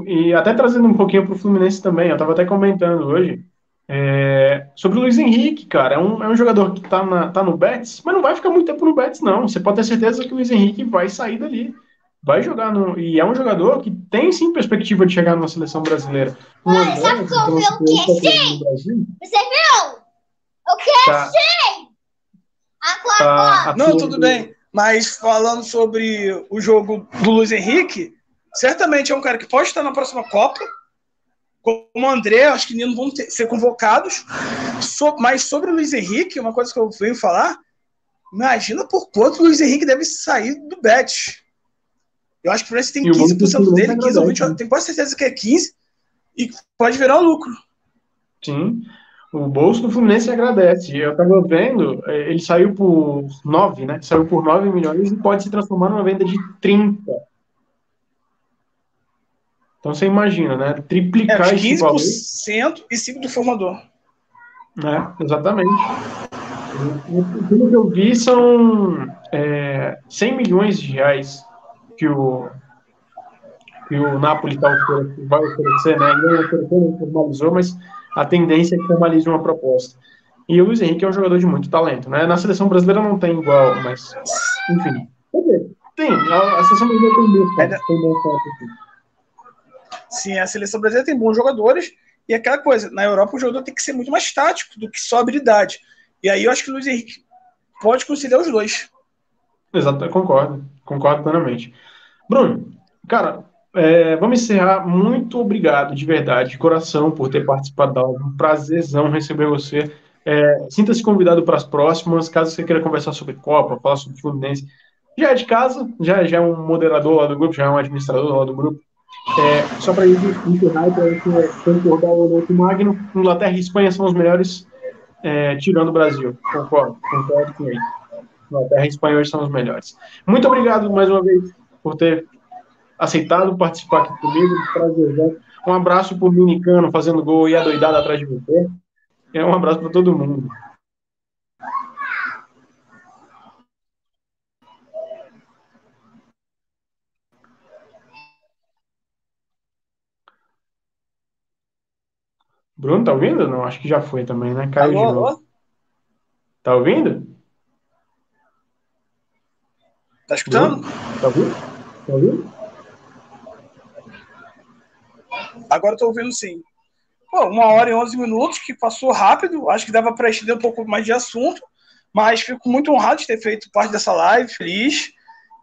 E até trazendo um pouquinho para o Fluminense também, eu estava até comentando hoje sobre o Luiz Henrique, cara. É um jogador que tá no Betis, mas não vai ficar muito tempo no Betis, não. Você pode ter certeza que o Luiz Henrique vai sair dali. Vai jogar e é um jogador que tem sim perspectiva de chegar numa seleção brasileira. Mãe, sabe que eu vi o quê? Sim! Você viu? O quê? Sim! Não, tudo bem. Mas falando sobre o jogo do Luiz Henrique, certamente é um cara que pode estar na próxima Copa. Como o André, acho que não vão ser convocados. Mas sobre o Luiz Henrique, uma coisa que eu venho falar, imagina por quanto o Luiz Henrique deve sair do Betis. Eu acho que o Fluminense tem 15% dele, 15 ou 20%, tenho quase certeza que é 15%, e pode virar um lucro. Sim, o bolso do Fluminense agradece. Eu estava vendo, ele saiu por 9, né? Saiu por 9 milhões e pode se transformar numa venda de 30. Então você imagina, né? Triplicar esse valor. 15% e 5% do formador. Exatamente. O que eu vi são 100 milhões de reais que o Napoli vai oferecer, né? Não formalizou, mas a tendência é que formalize uma proposta. E o Luiz Henrique é um jogador de muito talento, né? Na seleção brasileira não tem igual, mas enfim. Tem, a seleção brasileira tem muito talento. Sim, a seleção brasileira tem bons jogadores, e aquela coisa, na Europa o jogador tem que ser muito mais tático do que só habilidade. E aí eu acho que o Luiz Henrique pode conciliar os dois. Exato, eu concordo plenamente. Bruno, cara, vamos encerrar. Muito obrigado, de verdade, de coração, por ter participado da aula. Um prazerzão receber você. Sinta-se convidado para as próximas, caso você queira conversar sobre Copa, falar sobre Fluminense. Já é de casa, já é um moderador lá do grupo, já é um administrador lá do grupo. Só para encerrar e para gente concordar com o Magno, Inglaterra e Espanha são os melhores, tirando o Brasil. Concordo com ele. Inglaterra e Espanha hoje são os melhores. Muito obrigado mais uma vez por ter aceitado participar aqui comigo. Prazer. Um abraço pro Minicano fazendo gol e a doidada atrás de você. Um abraço para todo mundo. Bruno, tá ouvindo? Não, acho que já foi também, né? Caiu de novo. Alô? Tá ouvindo? Tá escutando? Tá ouvindo? Agora tô ouvindo sim. 1h e 11 minutos, que passou rápido. Acho que dava para estender um pouco mais de assunto, mas fico muito honrado de ter feito parte dessa live, feliz.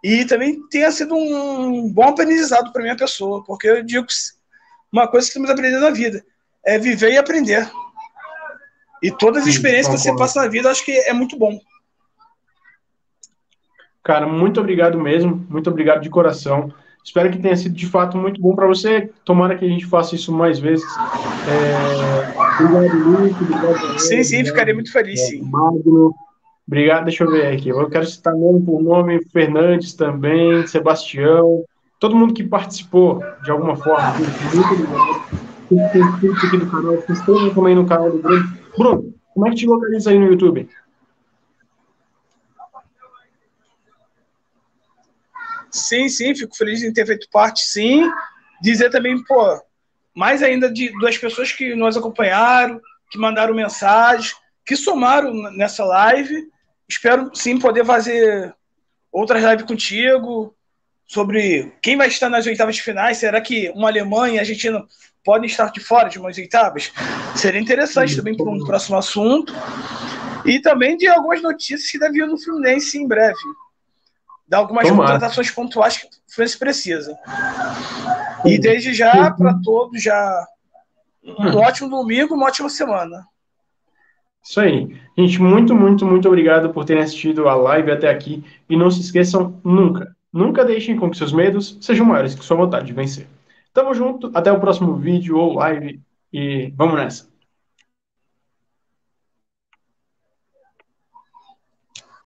E também tenha sido um bom aprendizado para minha pessoa, porque eu digo que uma coisa que temos aprendido na vida é viver e aprender. E todas as experiências que você passa na vida, acho que é muito bom. Cara, muito obrigado mesmo, muito obrigado de coração. Espero que tenha sido de fato muito bom para você. Tomara que a gente faça isso mais vezes. Obrigado, Luiz. Obrigado, sim, ficaria muito feliz, sim. Magno. Obrigado, deixa eu ver aqui. Eu quero citar nome por nome, Fernandes também, Sebastião, todo mundo que participou de alguma forma. Muito obrigado. Tem inscrito aqui do canal, se inscreva também no canal do Bruno. Bruno, como é que te localiza aí no YouTube? Sim, fico feliz em ter feito parte, sim. Dizer também, mais ainda das pessoas que nos acompanharam, que mandaram mensagem, que somaram nessa live. Espero, sim, poder fazer outras lives contigo sobre quem vai estar nas oitavas de finais. Será que uma Alemanha e a Argentina podem estar de fora de umas oitavas? Seria interessante também para um próximo assunto. E também de algumas notícias que devem vir no Fluminense em breve. dar algumas Tomara. contratações pontuais que o Fluminense precisa. E desde já, para todos, já um ótimo domingo, uma ótima semana. Isso aí. Gente, muito, muito, muito obrigado por terem assistido a live até aqui. E não se esqueçam nunca, nunca deixem com que seus medos sejam maiores que sua vontade de vencer. Tamo junto, até o próximo vídeo ou live e vamos nessa.